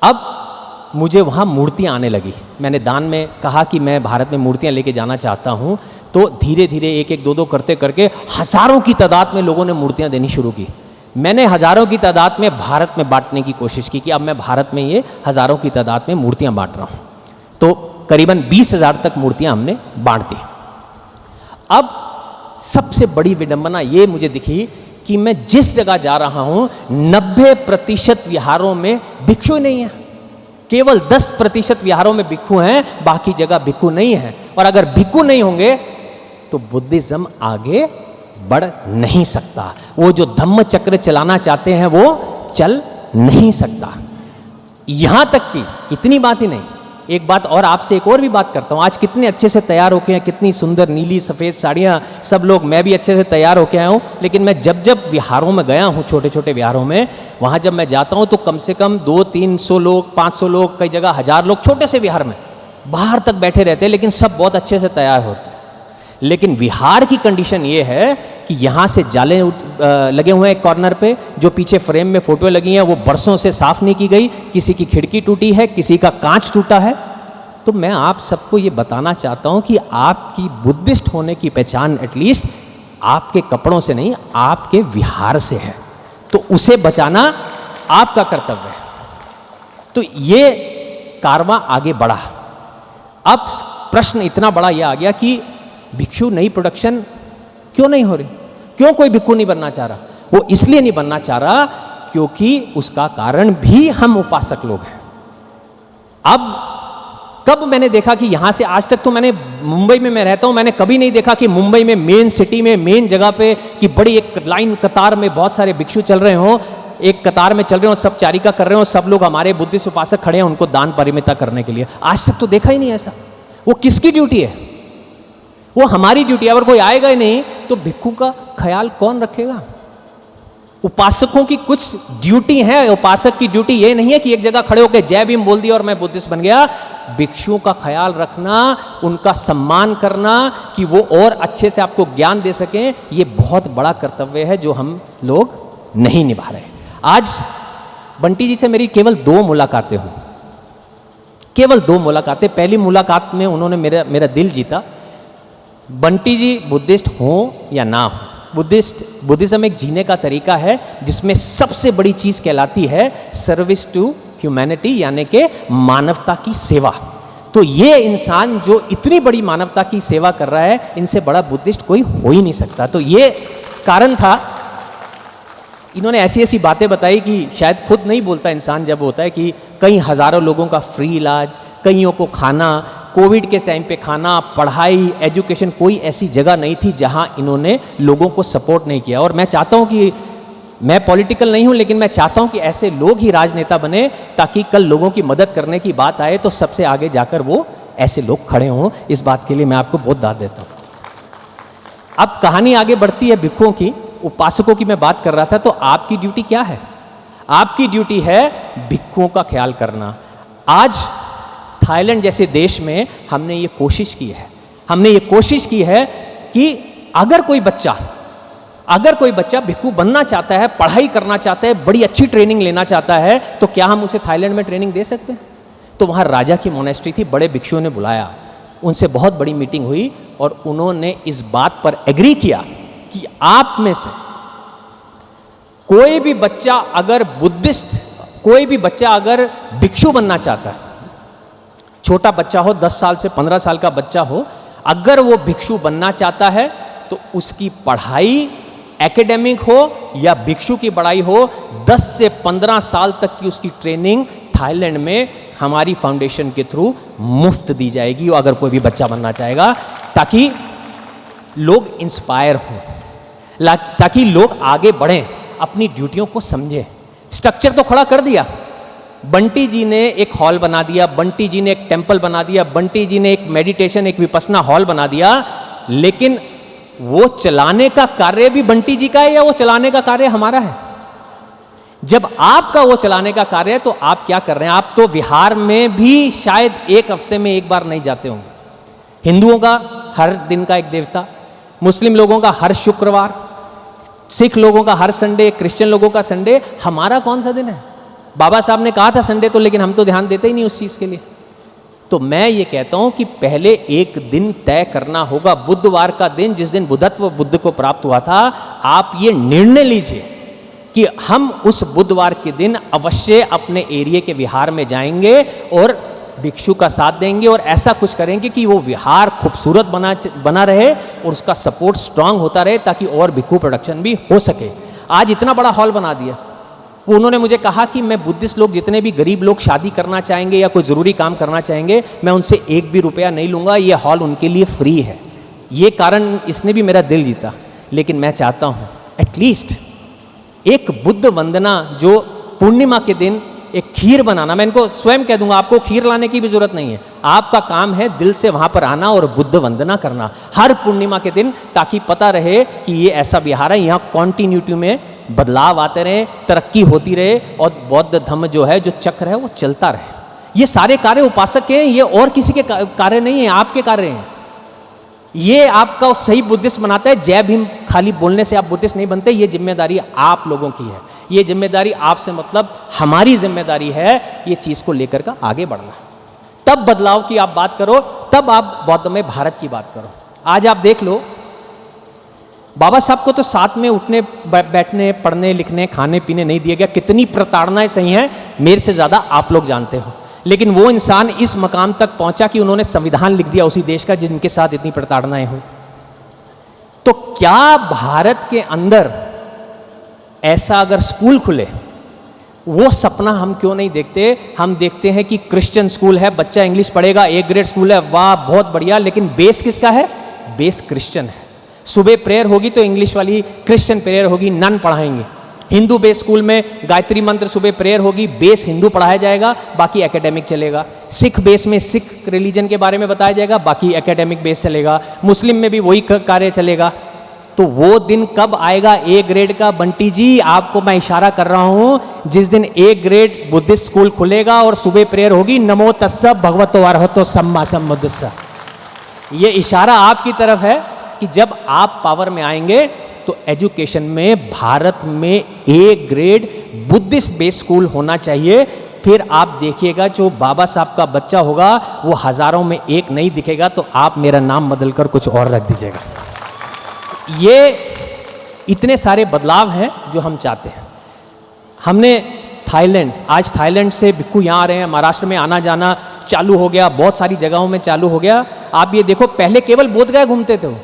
अब मुझे वहाँ मूर्तियाँ आने लगी। मैंने दान में कहा कि मैं भारत में मूर्तियाँ लेके जाना चाहता हूँ। तो धीरे धीरे 1-1, 2-2 करते करके हज़ारों की तादाद में लोगों ने मूर्तियाँ देनी शुरू की। मैंने हज़ारों की तादाद में भारत में बांटने की कोशिश की कि अब मैं भारत में ये हज़ारों की तादाद में मूर्तियाँ बांट रहा हूँ। तो करीबन 20,000 तक मूर्तियां हमने बांट दी। अब सबसे बड़ी विडंबना ये मुझे दिखी कि मैं जिस जगह जा रहा हूं 90% विहारों में भिक्षु नहीं है। केवल 10% विहारों में भिक्षु हैं, बाकी जगह भिक्षु नहीं है। और अगर भिक्षु नहीं होंगे तो बुद्धिज्म आगे बढ़ नहीं सकता। वो जो धम्म चक्र चलाना चाहते हैं वो चल नहीं सकता। यहां तक कि इतनी बात ही नहीं, एक बात और आपसे एक और भी बात करता हूँ। आज कितने अच्छे से तैयार होके हैं, कितनी सुंदर नीली सफ़ेद साड़ियाँ, सब लोग, मैं भी अच्छे से तैयार होके आया हूँ। लेकिन मैं जब जब विहारों में गया हूँ, छोटे छोटे विहारों में, वहाँ जब मैं जाता हूँ तो कम से कम 200-300 लोग, 500 लोग, कई जगह 1000 लोग छोटे से विहार में बाहर तक बैठे रहते हैं, लेकिन सब बहुत अच्छे से तैयार होते हैं। लेकिन विहार की कंडीशन ये है कि यहाँ से जाले लगे हुए हैं कॉर्नर पे, जो पीछे फ्रेम में फोटो लगी हैं वो बरसों से साफ नहीं की गई। किसी की खिड़की टूटी है, किसी का कांच टूटा है। तो मैं आप सबको ये बताना चाहता हूँ कि आपकी बुद्धिस्ट होने की पहचान एटलीस्ट आपके कपड़ों से नहीं, आपके विहार से है। तो उसे बचाना आपका कर्तव्य है। तो ये कारवां आगे बढ़ा। अब प्रश्न इतना बड़ा ये आ गया कि भिक्षु नई प्रोडक्शन क्यों नहीं हो रही, क्यों कोई भिक्षु नहीं बनना चाह रहा। वो इसलिए नहीं बनना चाह रहा क्योंकि उसका कारण भी हम उपासक लोग हैं। अब कब मैंने देखा कि यहां से, आज तक तो मैंने मुंबई में मैं रहता हूं, मैंने कभी नहीं देखा कि मुंबई में मेन सिटी में मेन जगह पे कि बड़ी एक लाइन कतार में बहुत सारे भिक्षु चल रहे हों, एक कतार में चल रहे हो, सब चारिका कर रहे हो, सब लोग हमारे बुद्धिस्ट उपासक खड़े हैं उनको दान परिमिता करने के लिए। आज तक तो देखा ही नहीं ऐसा। वो किसकी ड्यूटी है? वो हमारी ड्यूटी। अगर कोई आएगा ही नहीं तो भिक्षु का ख्याल कौन रखेगा? उपासकों की कुछ ड्यूटी है। उपासक की ड्यूटी ये नहीं है कि एक जगह खड़े होकर जय भीम बोल दिया और मैं बुद्धिस्ट बन गया। भिक्षुओं का ख्याल रखना, उनका सम्मान करना कि वो और अच्छे से आपको ज्ञान दे सकें, ये बहुत बड़ा कर्तव्य है जो हम लोग नहीं निभा रहे। आज बंटी जी से मेरी केवल 2 मुलाकातें हुई, केवल 2 मुलाकातें। पहली मुलाकात में उन्होंने मेरा दिल जीता। बंटी जी बुद्धिस्ट हो या ना हो, बुद्धिज्म एक जीने का तरीका है जिसमें सबसे बड़ी चीज कहलाती है सर्विस टू ह्यूमैनिटी, यानी कि मानवता की सेवा। तो ये इंसान जो इतनी बड़ी मानवता की सेवा कर रहा है, इनसे बड़ा बुद्धिस्ट कोई हो ही नहीं सकता। तो ये कारण था। इन्होंने ऐसी ऐसी बातें बताई कि शायद खुद नहीं बोलता इंसान जब होता है कि कई हज़ारों लोगों का फ्री इलाज, कईयों को खाना, कोविड के टाइम पे खाना, पढ़ाई, एजुकेशन, कोई ऐसी जगह नहीं थी जहां इन्होंने लोगों को सपोर्ट नहीं किया। और मैं चाहता हूं कि मैं पॉलिटिकल नहीं हूं, लेकिन मैं चाहता हूं कि ऐसे लोग ही राजनेता बने ताकि कल लोगों की मदद करने की बात आए तो सबसे आगे जाकर वो ऐसे लोग खड़े हों। इस बात के लिए मैं आपको बहुत दाद देता हूं। अब कहानी आगे बढ़ती है भिक्षुओं की, उपासकों की मैं बात कर रहा था। तो आपकी ड्यूटी क्या है? आपकी ड्यूटी है भिक्षुओं का ख्याल करना। आज थाईलैंड जैसे देश में हमने ये कोशिश की है, कि अगर कोई बच्चा भिक्षु बनना चाहता है, पढ़ाई करना चाहता है, बड़ी अच्छी ट्रेनिंग लेना चाहता है, तो क्या हम उसे थाईलैंड में ट्रेनिंग दे सकते हैं? तो वहाँ राजा की मोनेस्ट्री थी, बड़े भिक्षुओं ने बुलाया, उनसे बहुत बड़ी मीटिंग हुई और उन्होंने इस बात पर एग्री किया कि आप में से कोई भी बच्चा अगर भिक्षु बनना चाहता है, छोटा बच्चा हो, 10 साल से 15 साल का बच्चा हो, अगर वो भिक्षु बनना चाहता है तो उसकी पढ़ाई एकेडमिक हो या भिक्षु की पढ़ाई हो, 10 से 15 साल तक की उसकी ट्रेनिंग थाईलैंड में हमारी फाउंडेशन के थ्रू मुफ्त दी जाएगी अगर कोई भी बच्चा बनना चाहेगा, ताकि लोग इंस्पायर हों, ताकि लोग आगे बढ़ें, अपनी ड्यूटियों को समझें। स्ट्रक्चर तो खड़ा कर दिया, बंटी जी ने एक हॉल बना दिया, बंटी जी ने एक टेम्पल बना दिया, बंटी जी ने एक मेडिटेशन, एक विपस्सना हॉल बना दिया, लेकिन वो चलाने का कार्य भी बंटी जी का है या वो चलाने का कार्य हमारा है? जब आपका वो चलाने का कार्य है तो आप क्या कर रहे हैं? आप तो विहार में भी शायद एक हफ्ते में एक बार नहीं जाते होंगे। हिंदुओं का हर दिन का एक देवता, मुस्लिम लोगों का हर शुक्रवार, सिख लोगों का हर संडे, क्रिश्चियन लोगों का संडे, हमारा कौन सा दिन है? बाबा साहब ने कहा था संडे तो, लेकिन हम तो ध्यान देते ही नहीं उस चीज़ के लिए। तो मैं ये कहता हूं कि पहले एक दिन तय करना होगा, बुधवार का दिन, जिस दिन बुद्धत्व बुद्ध को प्राप्त हुआ था। आप ये निर्णय लीजिए कि हम उस बुधवार के दिन अवश्य अपने एरिया के विहार में जाएंगे और भिक्षु का साथ देंगे और ऐसा कुछ करेंगे कि वो विहार खूबसूरत बना रहे और उसका सपोर्ट स्ट्रांग होता रहे, ताकि और भिक्षु प्रोडक्शन भी हो सके। आज इतना बड़ा हॉल बना दिया। वो उन्होंने मुझे कहा कि मैं बुद्धिस्ट लोग, जितने भी गरीब लोग शादी करना चाहेंगे या कोई ज़रूरी काम करना चाहेंगे, मैं उनसे एक भी रुपया नहीं लूँगा, ये हॉल उनके लिए फ्री है। ये कारण इसने भी मेरा दिल जीता। लेकिन मैं चाहता हूँ एटलीस्ट एक बुद्ध वंदना, जो पूर्णिमा के दिन एक खीर बनाना, मैं इनको स्वयं कह दूंगा, आपको खीर लाने की भी जरूरत नहीं है, आपका काम है दिल से वहां पर आना और बुद्ध वंदना करना हर पूर्णिमा के दिन, ताकि पता रहे कि ये ऐसा विहार है, यहाँ कॉन्टिन्यूटी में बदलाव आते रहे, तरक्की होती रहे और बौद्ध धम्म जो है, जो चक्र है, वो चलता रहे। ये सारे कार्य उपासक के हैं, ये और किसी के कार्य नहीं है, आपके कार्य हैं। ये आपका सही बुद्धिस्ट बनाता है। जय भीम खाली बोलने से आप बुद्धिस्ट नहीं बनते, ये जिम्मेदारी आप लोगों की है। ये जिम्मेदारी आपसे मतलब हमारी जिम्मेदारी है ये चीज को लेकर का आगे बढ़ना। तब बदलाव की आप बात करो, तब आप बौद्ध में भारत की बात करो। आज आप देख लो, बाबा साहब को तो साथ में उठने बैठने, पढ़ने लिखने, खाने पीने नहीं दिया गया। कितनी प्रताड़नाएं सही हैं, मेरे से ज्यादा आप लोग जानते हो। लेकिन वो इंसान इस मकाम तक पहुंचा कि उन्होंने संविधान लिख दिया उसी देश का जिनके साथ इतनी प्रताड़नाएं हुई। तो क्या भारत के अंदर ऐसा अगर स्कूल खुले, वो सपना हम क्यों नहीं देखते? हम देखते हैं कि क्रिश्चियन स्कूल है, बच्चा इंग्लिश पढ़ेगा, ए ग्रेड स्कूल है, वाह बहुत बढ़िया, लेकिन बेस किसका है? बेस क्रिश्चियन है। सुबह प्रेयर होगी तो इंग्लिश वाली क्रिश्चियन प्रेयर होगी, नन पढ़ाएंगे। हिंदू बेस स्कूल में गायत्री मंत्र सुबह प्रेयर होगी, बेस हिंदू पढ़ाया जाएगा, बाकी एकेडमिक चलेगा। सिख बेस में सिख रिलीजन के बारे में बताया जाएगा, बाकी एकेडमिक बेस चलेगा। मुस्लिम में भी वही कार्य चलेगा। तो वो दिन कब आएगा ए ग्रेड का? बंटी जी आपको मैं इशारा कर रहा हूं, जिस दिन ए ग्रेड बुद्धिस्ट स्कूल खुलेगा और सुबह प्रेयर होगी, नमो तस्स भगवतो अरहतो सम्मा सम्बुद्ध। ये इशारा आपकी तरफ है कि जब आप पावर में आएंगे तो एजुकेशन में भारत में A grade Buddhist base school होना चाहिए। फिर आप देखिएगा जो बाबा साहब का बच्चा होगा वो हजारों में एक नहीं दिखेगा, तो आप मेरा नाम बदलकर कुछ और रख दीजिएगा। ये इतने सारे बदलाव हैं जो हम चाहते हैं। हमने थाईलैंड, आज थाईलैंड से भिक्खू यहाँ आ रहे हैं, महाराष्ट्र में आना जाना चालू हो गया, बहुत सारी जगहों में चालू हो गया। आप ये देखो, पहले केवल बोधगया घूमते थे वो,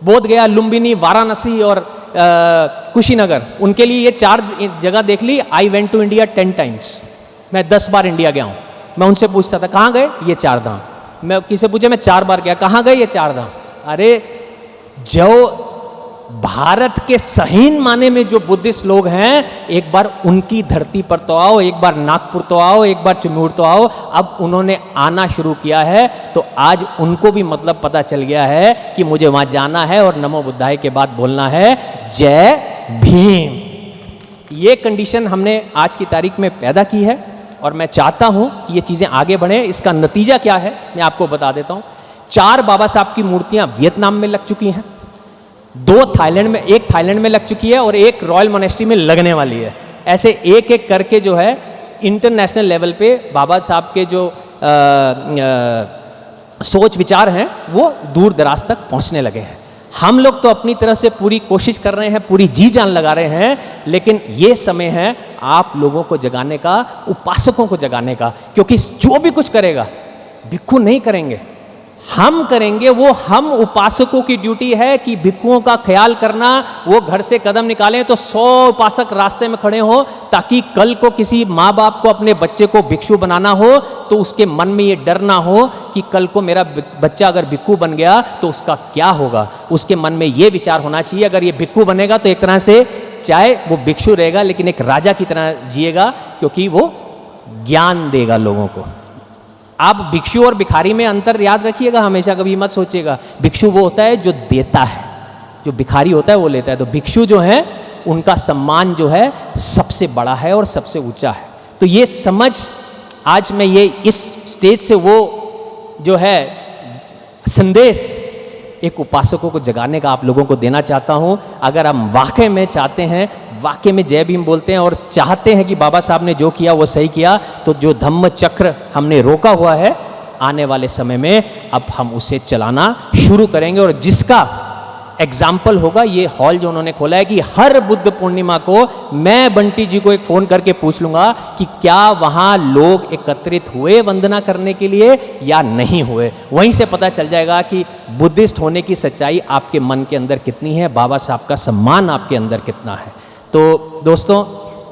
बोधगया, लुम्बिनी, वाराणसी और कुशीनगर, उनके लिए ये 4 जगह देख ली। I went to India 10 times, मैं 10 बार इंडिया गया हूँ। मैं उनसे पूछता था कहाँ गए, ये 4 धाम। मैं किसी पूछे मैं 4 बार गया, कहाँ गए, ये 4 धाम। अरे जो भारत के सहीन माने में जो बुद्धिस्ट लोग हैं, एक बार उनकी धरती पर तो आओ, एक बार नागपुर तो आओ, एक बार चिमूर तो आओ। अब उन्होंने आना शुरू किया है, तो आज उनको भी मतलब पता चल गया है कि मुझे वहाँ जाना है और नमो बुद्धाय के बाद बोलना है जय भीम। ये कंडीशन हमने आज की तारीख में पैदा की है और मैं चाहता हूँ कि ये चीज़ें आगे बढ़ें। इसका नतीजा क्या है मैं आपको बता देता हूँ। 4 बाबा साहब की मूर्तियाँ वियतनाम में लग चुकी हैं, 2 थाईलैंड में, 1 थाईलैंड में लग चुकी है और 1 रॉयल मोनेस्ट्री में लगने वाली है। ऐसे एक एक करके जो है इंटरनेशनल लेवल पे बाबा साहब के जो सोच विचार हैं वो दूर दराज तक पहुंचने लगे हैं। हम लोग तो अपनी तरफ से पूरी कोशिश कर रहे हैं, पूरी जी जान लगा रहे हैं, लेकिन ये समय है आप लोगों को जगाने का, उपासकों को जगाने का, क्योंकि जो भी कुछ करेगा भिक्खू नहीं करेंगे, हम करेंगे। वो हम उपासकों की ड्यूटी है कि भिक्खुओं का ख्याल करना। वो घर से कदम निकालें तो 100 उपासक रास्ते में खड़े हों, ताकि कल को किसी माँ बाप को अपने बच्चे को भिक्षु बनाना हो तो उसके मन में ये डर ना हो कि कल को मेरा बच्चा अगर भिक्खु बन गया तो उसका क्या होगा। उसके मन में ये विचार होना चाहिए, अगर ये भिक्खु बनेगा तो एक तरह से चाहे वो भिक्षु रहेगा लेकिन एक राजा की तरह जिएगा, क्योंकि वो ज्ञान देगा लोगों को। आप भिक्षु और भिखारी में अंतर याद रखिएगा हमेशा, कभी मत सोचिएगा। भिक्षु वो होता है जो देता है, जो भिखारी होता है वो लेता है। तो भिक्षु जो है उनका सम्मान जो है सबसे बड़ा है और सबसे ऊंचा है। तो ये समझ आज मैं ये इस स्टेज से वो जो है संदेश एक उपासकों को जगाने का आप लोगों को देना चाहता हूँ। अगर हम वाकई में चाहते हैं, वाकई में जय भीम बोलते हैं और चाहते हैं कि बाबा साहब ने जो किया वो सही किया, तो जो धम्म चक्र हमने रोका हुआ है आने वाले समय में अब हम उसे चलाना शुरू करेंगे। और जिसका एग्जाम्पल होगा ये हॉल जो उन्होंने खोला है, कि हर बुद्ध पूर्णिमा को मैं बंटी जी को एक फ़ोन करके पूछ लूँगा कि क्या वहाँ लोग एकत्रित हुए वंदना करने के लिए या नहीं हुए। वहीं से पता चल जाएगा कि बुद्धिस्ट होने की सच्चाई आपके मन के अंदर कितनी है, बाबा साहब का सम्मान आपके अंदर कितना है। तो दोस्तों,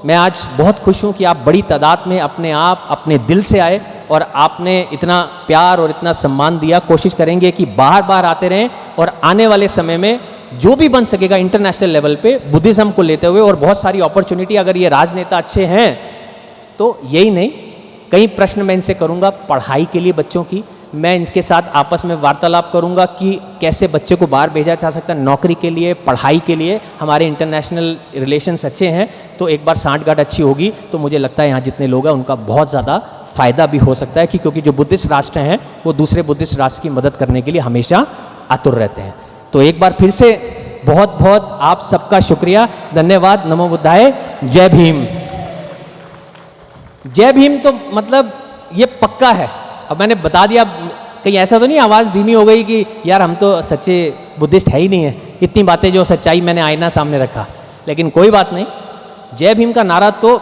मैं आज बहुत खुश हूँ कि आप बड़ी तादाद में अपने आप अपने दिल से आए और आपने इतना प्यार और इतना सम्मान दिया। कोशिश करेंगे कि बार बार आते रहें और आने वाले समय में जो भी बन सकेगा इंटरनेशनल लेवल पे बुद्धिज़्म को लेते हुए, और बहुत सारी अपॉर्चुनिटी, अगर ये राजनेता अच्छे हैं तो यही नहीं, कई प्रश्न मैं इनसे करूँगा पढ़ाई के लिए बच्चों की। मैं इनके साथ आपस में वार्तालाप करूंगा कि कैसे बच्चे को बाहर भेजा जा सकता है नौकरी के लिए, पढ़ाई के लिए। हमारे इंटरनेशनल रिलेशंस अच्छे हैं, तो एक बार सांठगांठ अच्छी होगी तो मुझे लगता है यहाँ जितने लोग हैं उनका बहुत ज़्यादा फ़ायदा भी हो सकता है, क्योंकि जो बुद्धिस्ट राष्ट्र हैं वो दूसरे बुद्धिस्ट राष्ट्र की मदद करने के लिए हमेशा आतुर रहते हैं। तो एक बार फिर से बहुत बहुत आप सबका शुक्रिया, धन्यवाद। नमो बुद्धाय, जय भीम। जय भीम तो मतलब ये पक्का है। अब मैंने बता दिया, कहीं ऐसा तो नहीं आवाज़ धीमी हो गई कि यार हम तो सच्चे बुद्धिस्ट है ही नहीं है, इतनी बातें जो सच्चाई मैंने आईना सामने रखा। लेकिन कोई बात नहीं, जय भीम का नारा तो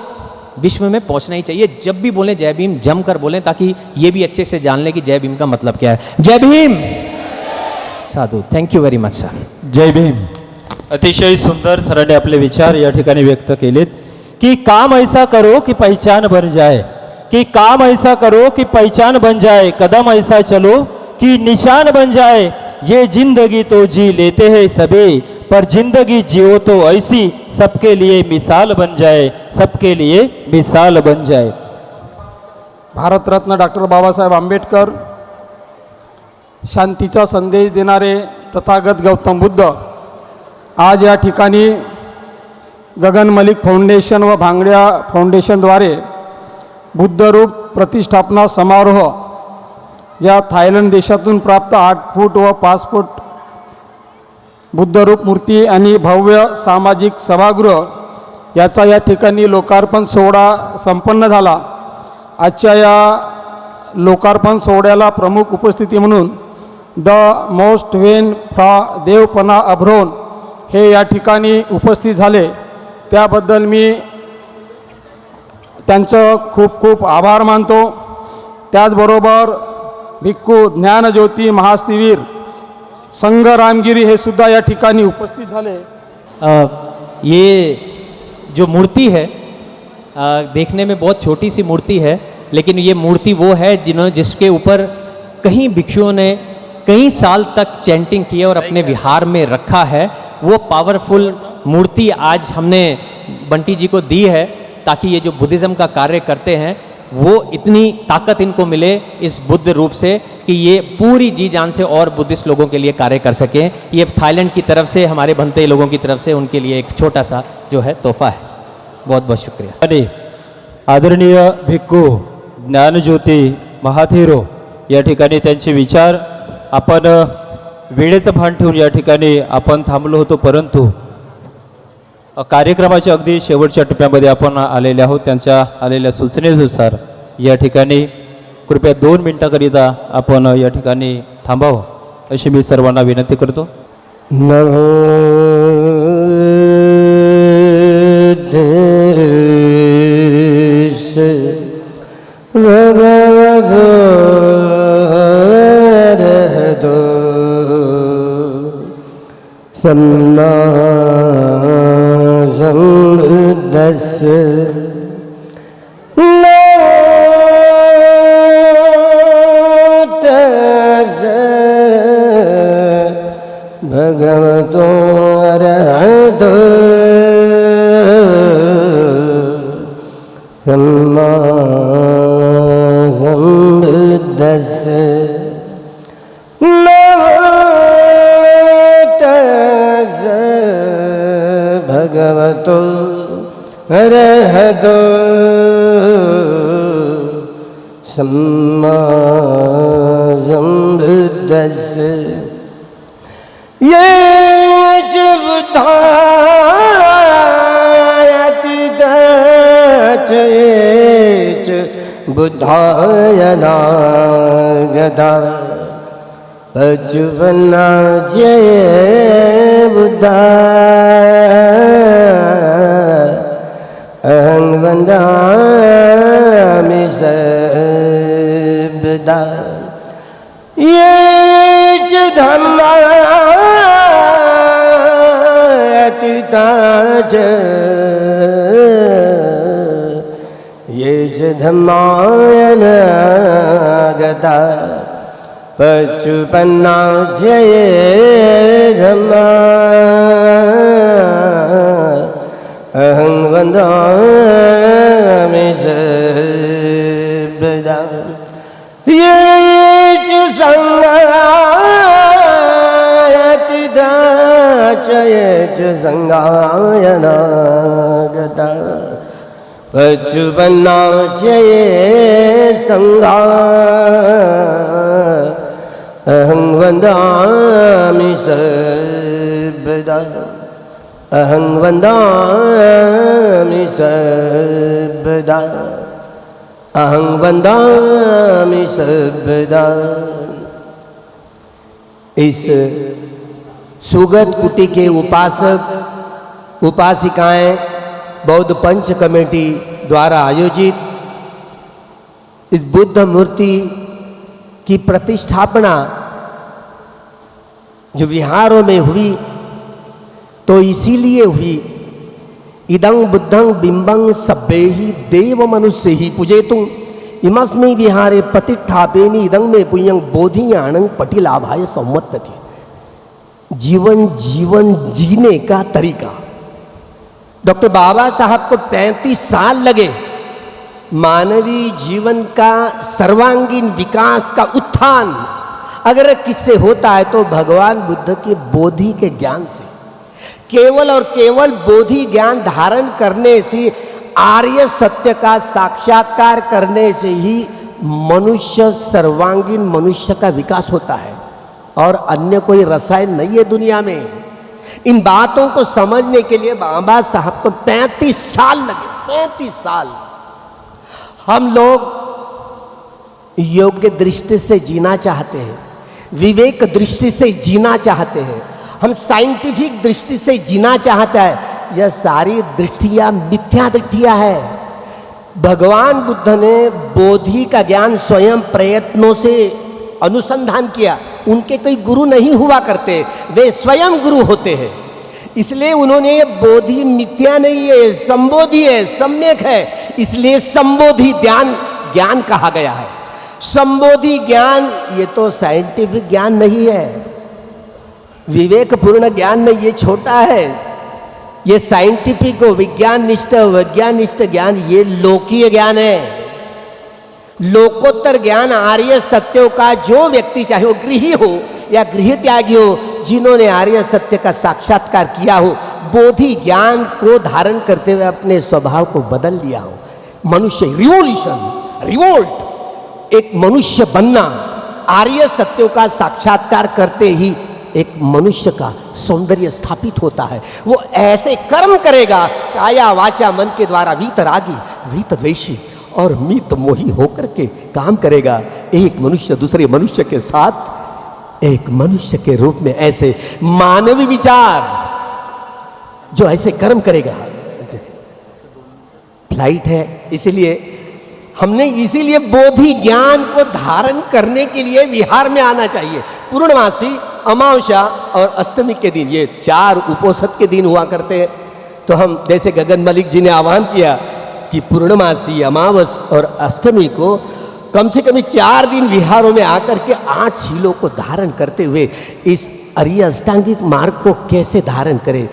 विश्व में पहुंचना ही चाहिए। जब भी बोलें जय भीम जम कर बोलें, ताकि ये भी अच्छे से जान लें कि जय भीम का मतलब क्या है। जय भीम। साधू, thank you very much sir. Jai Bhim. अतिशय सुंदर सरांनी आपले विचार या ठिकाणी व्यक्त केलेत की काम ऐसा करो कि पहचान बन जाए, कि काम ऐसा करो कि पहचान बन जाए, कदम ऐसा चलो कि निशान बन जाए। ये जिंदगी तो जी लेते हैं सभी, पर जिंदगी जियो तो ऐसी सबके लिए मिसाल बन जाए, सबके लिए मिसाल बन जाए। भारतरत्न डॉक्टर बाबासाहेब आंबेडकर, शांतीचा संदेश देणारे तथागत गौतम बुद्ध आज या ठिकाणी गगन मलिक फाउंडेशन व भांगड्या फाउंडेशनद्वारे बुद्धरूप प्रतिष्ठापना समारोह, ज्या थायलंड देशातून प्राप्त 8 फूट व 5 फूट बुद्धरूप मूर्ती आणि भव्य सामाजिक सभागृह याचा या ठिकाणी लोकार्पण सोहळा संपन्न झाला। आजच्या या लोकार्पण सोहळ्याला प्रमुख उपस्थिती म्हणून द मोस्ट वेन फ्रॉ देवपना अभ्रोन हे या ठिकाणी उपस्थित झाले त्याबद्दल मी त्यांचं खूप खूप आभार मानतो. त्याचबरोबर भिक्खू ज्ञानज्योती महास्तिवीर संघ रामगिरी हे सुद्धा या ठिकाणी उपस्थित झाले. ये जो मूर्ति है देखने में बहुत छोटी सी मूर्ति है, लेकिन ये मूर्ति वो है जिसके ऊपर कई भिक्षुओं ने कई साल तक चैंटिंग की है और अपने विहार में रखा है. वो पावरफुल मूर्ति आज हमने बंटी जी को दी है ताकि ये जो बुद्धिज़्म का कार्य करते हैं वो इतनी ताकत इनको मिले इस बुद्ध रूप से कि ये पूरी जी जान से और बुद्धिस्ट लोगों के लिए कार्य कर सकें. ये थाईलैंड की तरफ से हमारे भंते लोगों की तरफ से उनके लिए एक छोटा सा जो है तोहफा है. बहुत बहुत शुक्रिया. आणि आदरणीय भिक्खू ज्ञानज्योती महाथेरो या ठिकाणी त्यांचे विचार आपण वेळेचं भान ठेवून या ठिकाणी आपण थांबलो होतो, परंतु कार्यक्रमाच्या अगदी शेवटच्या टप्प्यामध्ये आपण आलेले आहोत. त्यांच्या आलेल्या सूचनेनुसार या ठिकाणी कृपया 2 मिनिटाकरिता आपण या ठिकाणी थांबावं अशी मी सर्वांना विनंती करतो. नमो भगवतो अरहतो सम्मा सम्बुद्धस्य भगवतो अरहतो सम्मा सम्बुद्धस्य नमो तस्स भगवतो अरहतो सम्मा सम्बुद्धस्य ये बुद्धाय नागदा पचुपन्ना जय बुद्धा अहं वन्दामि सर्वदा. ये च धम्मा अतीता च ये च धम्मायनागता पचुपन्ना च ये धम्मा अहं वन्दामि सर्वदा. ये च संगायतिदा च ये च संगायनागता पचुपन्ना च ये संगा अहं वन्दामि सर्वदा. अहं वन्दामि सर्वदा. अहं वन्दामि सर्वदा. इस सुगत कुटी के उपासक उपासिकाएं बौद्ध पंच कमेटी द्वारा आयोजित इस बुद्ध मूर्ति की प्रतिष्ठापना जो विहारों में हुई तो इसीलिए हुई. इदं बुद्धं बिंबं सभ्येहि देव मनुष्य ही पूजेतुं इमस्मै विहारे प्रतिष्ठापेमि इदं मे पुण्यं बोधियाणं पटिलाभाय संवत्तति. जीवन जीने का तरीका. डॉक्टर बाबा साहब को 35 साल लगे मानवीय जीवन का सर्वांगीण विकास का उत्थान अगर किससे होता है तो भगवान बुद्ध के बोधि के ज्ञान से. केवल और केवल बोधि ज्ञान धारण करने से, आर्य सत्य का साक्षात्कार करने से ही मनुष्य सर्वांगीण मनुष्य का विकास होता है और अन्य कोई रसायन नहीं है दुनिया में. इन बातों को समझने के लिए बाबा साहब को 35 साल लगे. 35 साल. हम लोग योग्य दृष्टि से जीना चाहते हैं, विवेक दृष्टि से जीना चाहते हैं, हम साइंटिफिक दृष्टि से जीना चाहता है, यह सारी दृष्टियां मिथ्या दृष्टियां है। भगवान बुद्ध ने बोधि का ज्ञान स्वयं प्रयत्नों से अनुसंधान किया। उनके कोई गुरु नहीं हुआ करते, वे स्वयं गुरु होते हैं। इसलिए उन्होंने ये बोधि मिथ्या नहीं है, संबोधि है, सम्यक है, इसलिए संबोधि ज्ञान कहा गया है। संबोधि ज्ञान ये तो साइंटिफिक ज्ञान नहीं है, विवेकपूर्ण ज्ञान नहीं, ये छोटा है। ये साइंटिफिक वैज्ञानिष्ठ ज्ञान ये लोकीय ज्ञान है। लोकोत्तर ज्ञान आर्य सत्यों का जो व्यक्ति, चाहे वो गृही हो या गृह त्यागी हो, जिन्होंने आर्य सत्य का साक्षात्कार किया हो, बोधि ज्ञान को धारण करते हुए अपने स्वभाव को बदल लिया हो, मनुष्य रिवोल्ट एक मनुष्य बनना, आर्य सत्यों का साक्षात्कार करते ही एक मनुष्य का सौंदर्य स्थापित होता है। वो ऐसे कर्म करेगा, काया वाचा मन के द्वारा वीतरागी वीतद्वेषी और मित मोही होकर के काम करेगा। एक मनुष्य दूसरे मनुष्य के साथ एक मनुष्य के रूप में ऐसे मानवीय विचार जो ऐसे कर्म करेगा। फ्लाइट है, इसीलिए हमने बोधि ज्ञान को धारण करने के लिए विहार में आना चाहिए। पूर्णमासी, अमावस्या और अष्टमी के दिन, ये 4 उपोषद के दिन हुआ करते हैं। तो हम जैसे गगन मलिक जी ने आह्वान किया कि पूर्णमासी, अमावस और अष्टमी को कम से कम 4 दिन विहारों में आकर के 8 शीलों को धारण करते हुए इस आर्य अष्टांगिक मार्ग को कैसे धारण करें,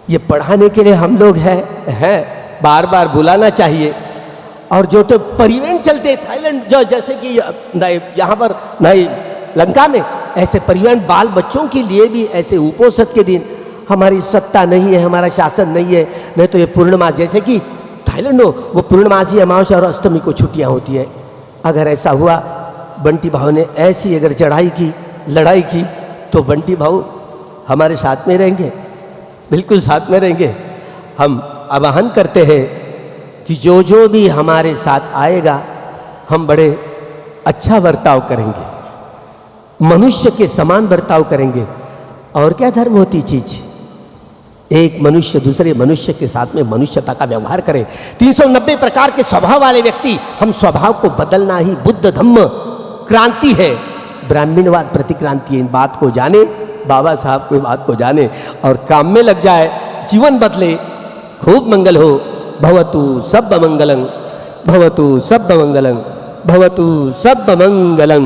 ये पढ़ाने के लिए हम लोग हैं बार बार बुलाना चाहिए। और जो तो परिवहन चलते थाईलैंड, जो जैसे कि यहाँ पर नहीं लंका में ऐसे परिवहन, बाल बच्चों के लिए भी ऐसे उपोषद के दिन हमारी सत्ता नहीं है, हमारा शासन नहीं है। नहीं तो ये पूर्णिमा, जैसे कि थाईलैंड हो, वो पूर्णमासी, अमावस्या और अष्टमी को छुट्टियाँ होती है। अगर ऐसा हुआ, बंटी भाव ने ऐसी अगर लड़ाई की तो बंटी भाव हमारे साथ में रहेंगे, बिल्कुल साथ में रहेंगे। हम आह्वान करते हैं कि जो भी हमारे साथ आएगा, हम बड़े अच्छा बर्ताव करेंगे, मनुष्य के समान बर्ताव करेंगे। और क्या धर्म होती चीज, एक मनुष्य दूसरे मनुष्य के साथ में मनुष्यता का व्यवहार करे। 390 प्रकार के स्वभाव वाले व्यक्ति, हम स्वभाव को बदलना ही बुद्ध धम्म क्रांति है, ब्राह्मणवाद प्रतिक्रांति है। इन बात को जाने, बाबा साहब को बात को जाने और काम में लग जाए, जीवन बदले। खूब मंगल हो। भवतु सब्ब मंगलं, भवतु सब्ब मंगलं, भवतु सब्ब मंगलं।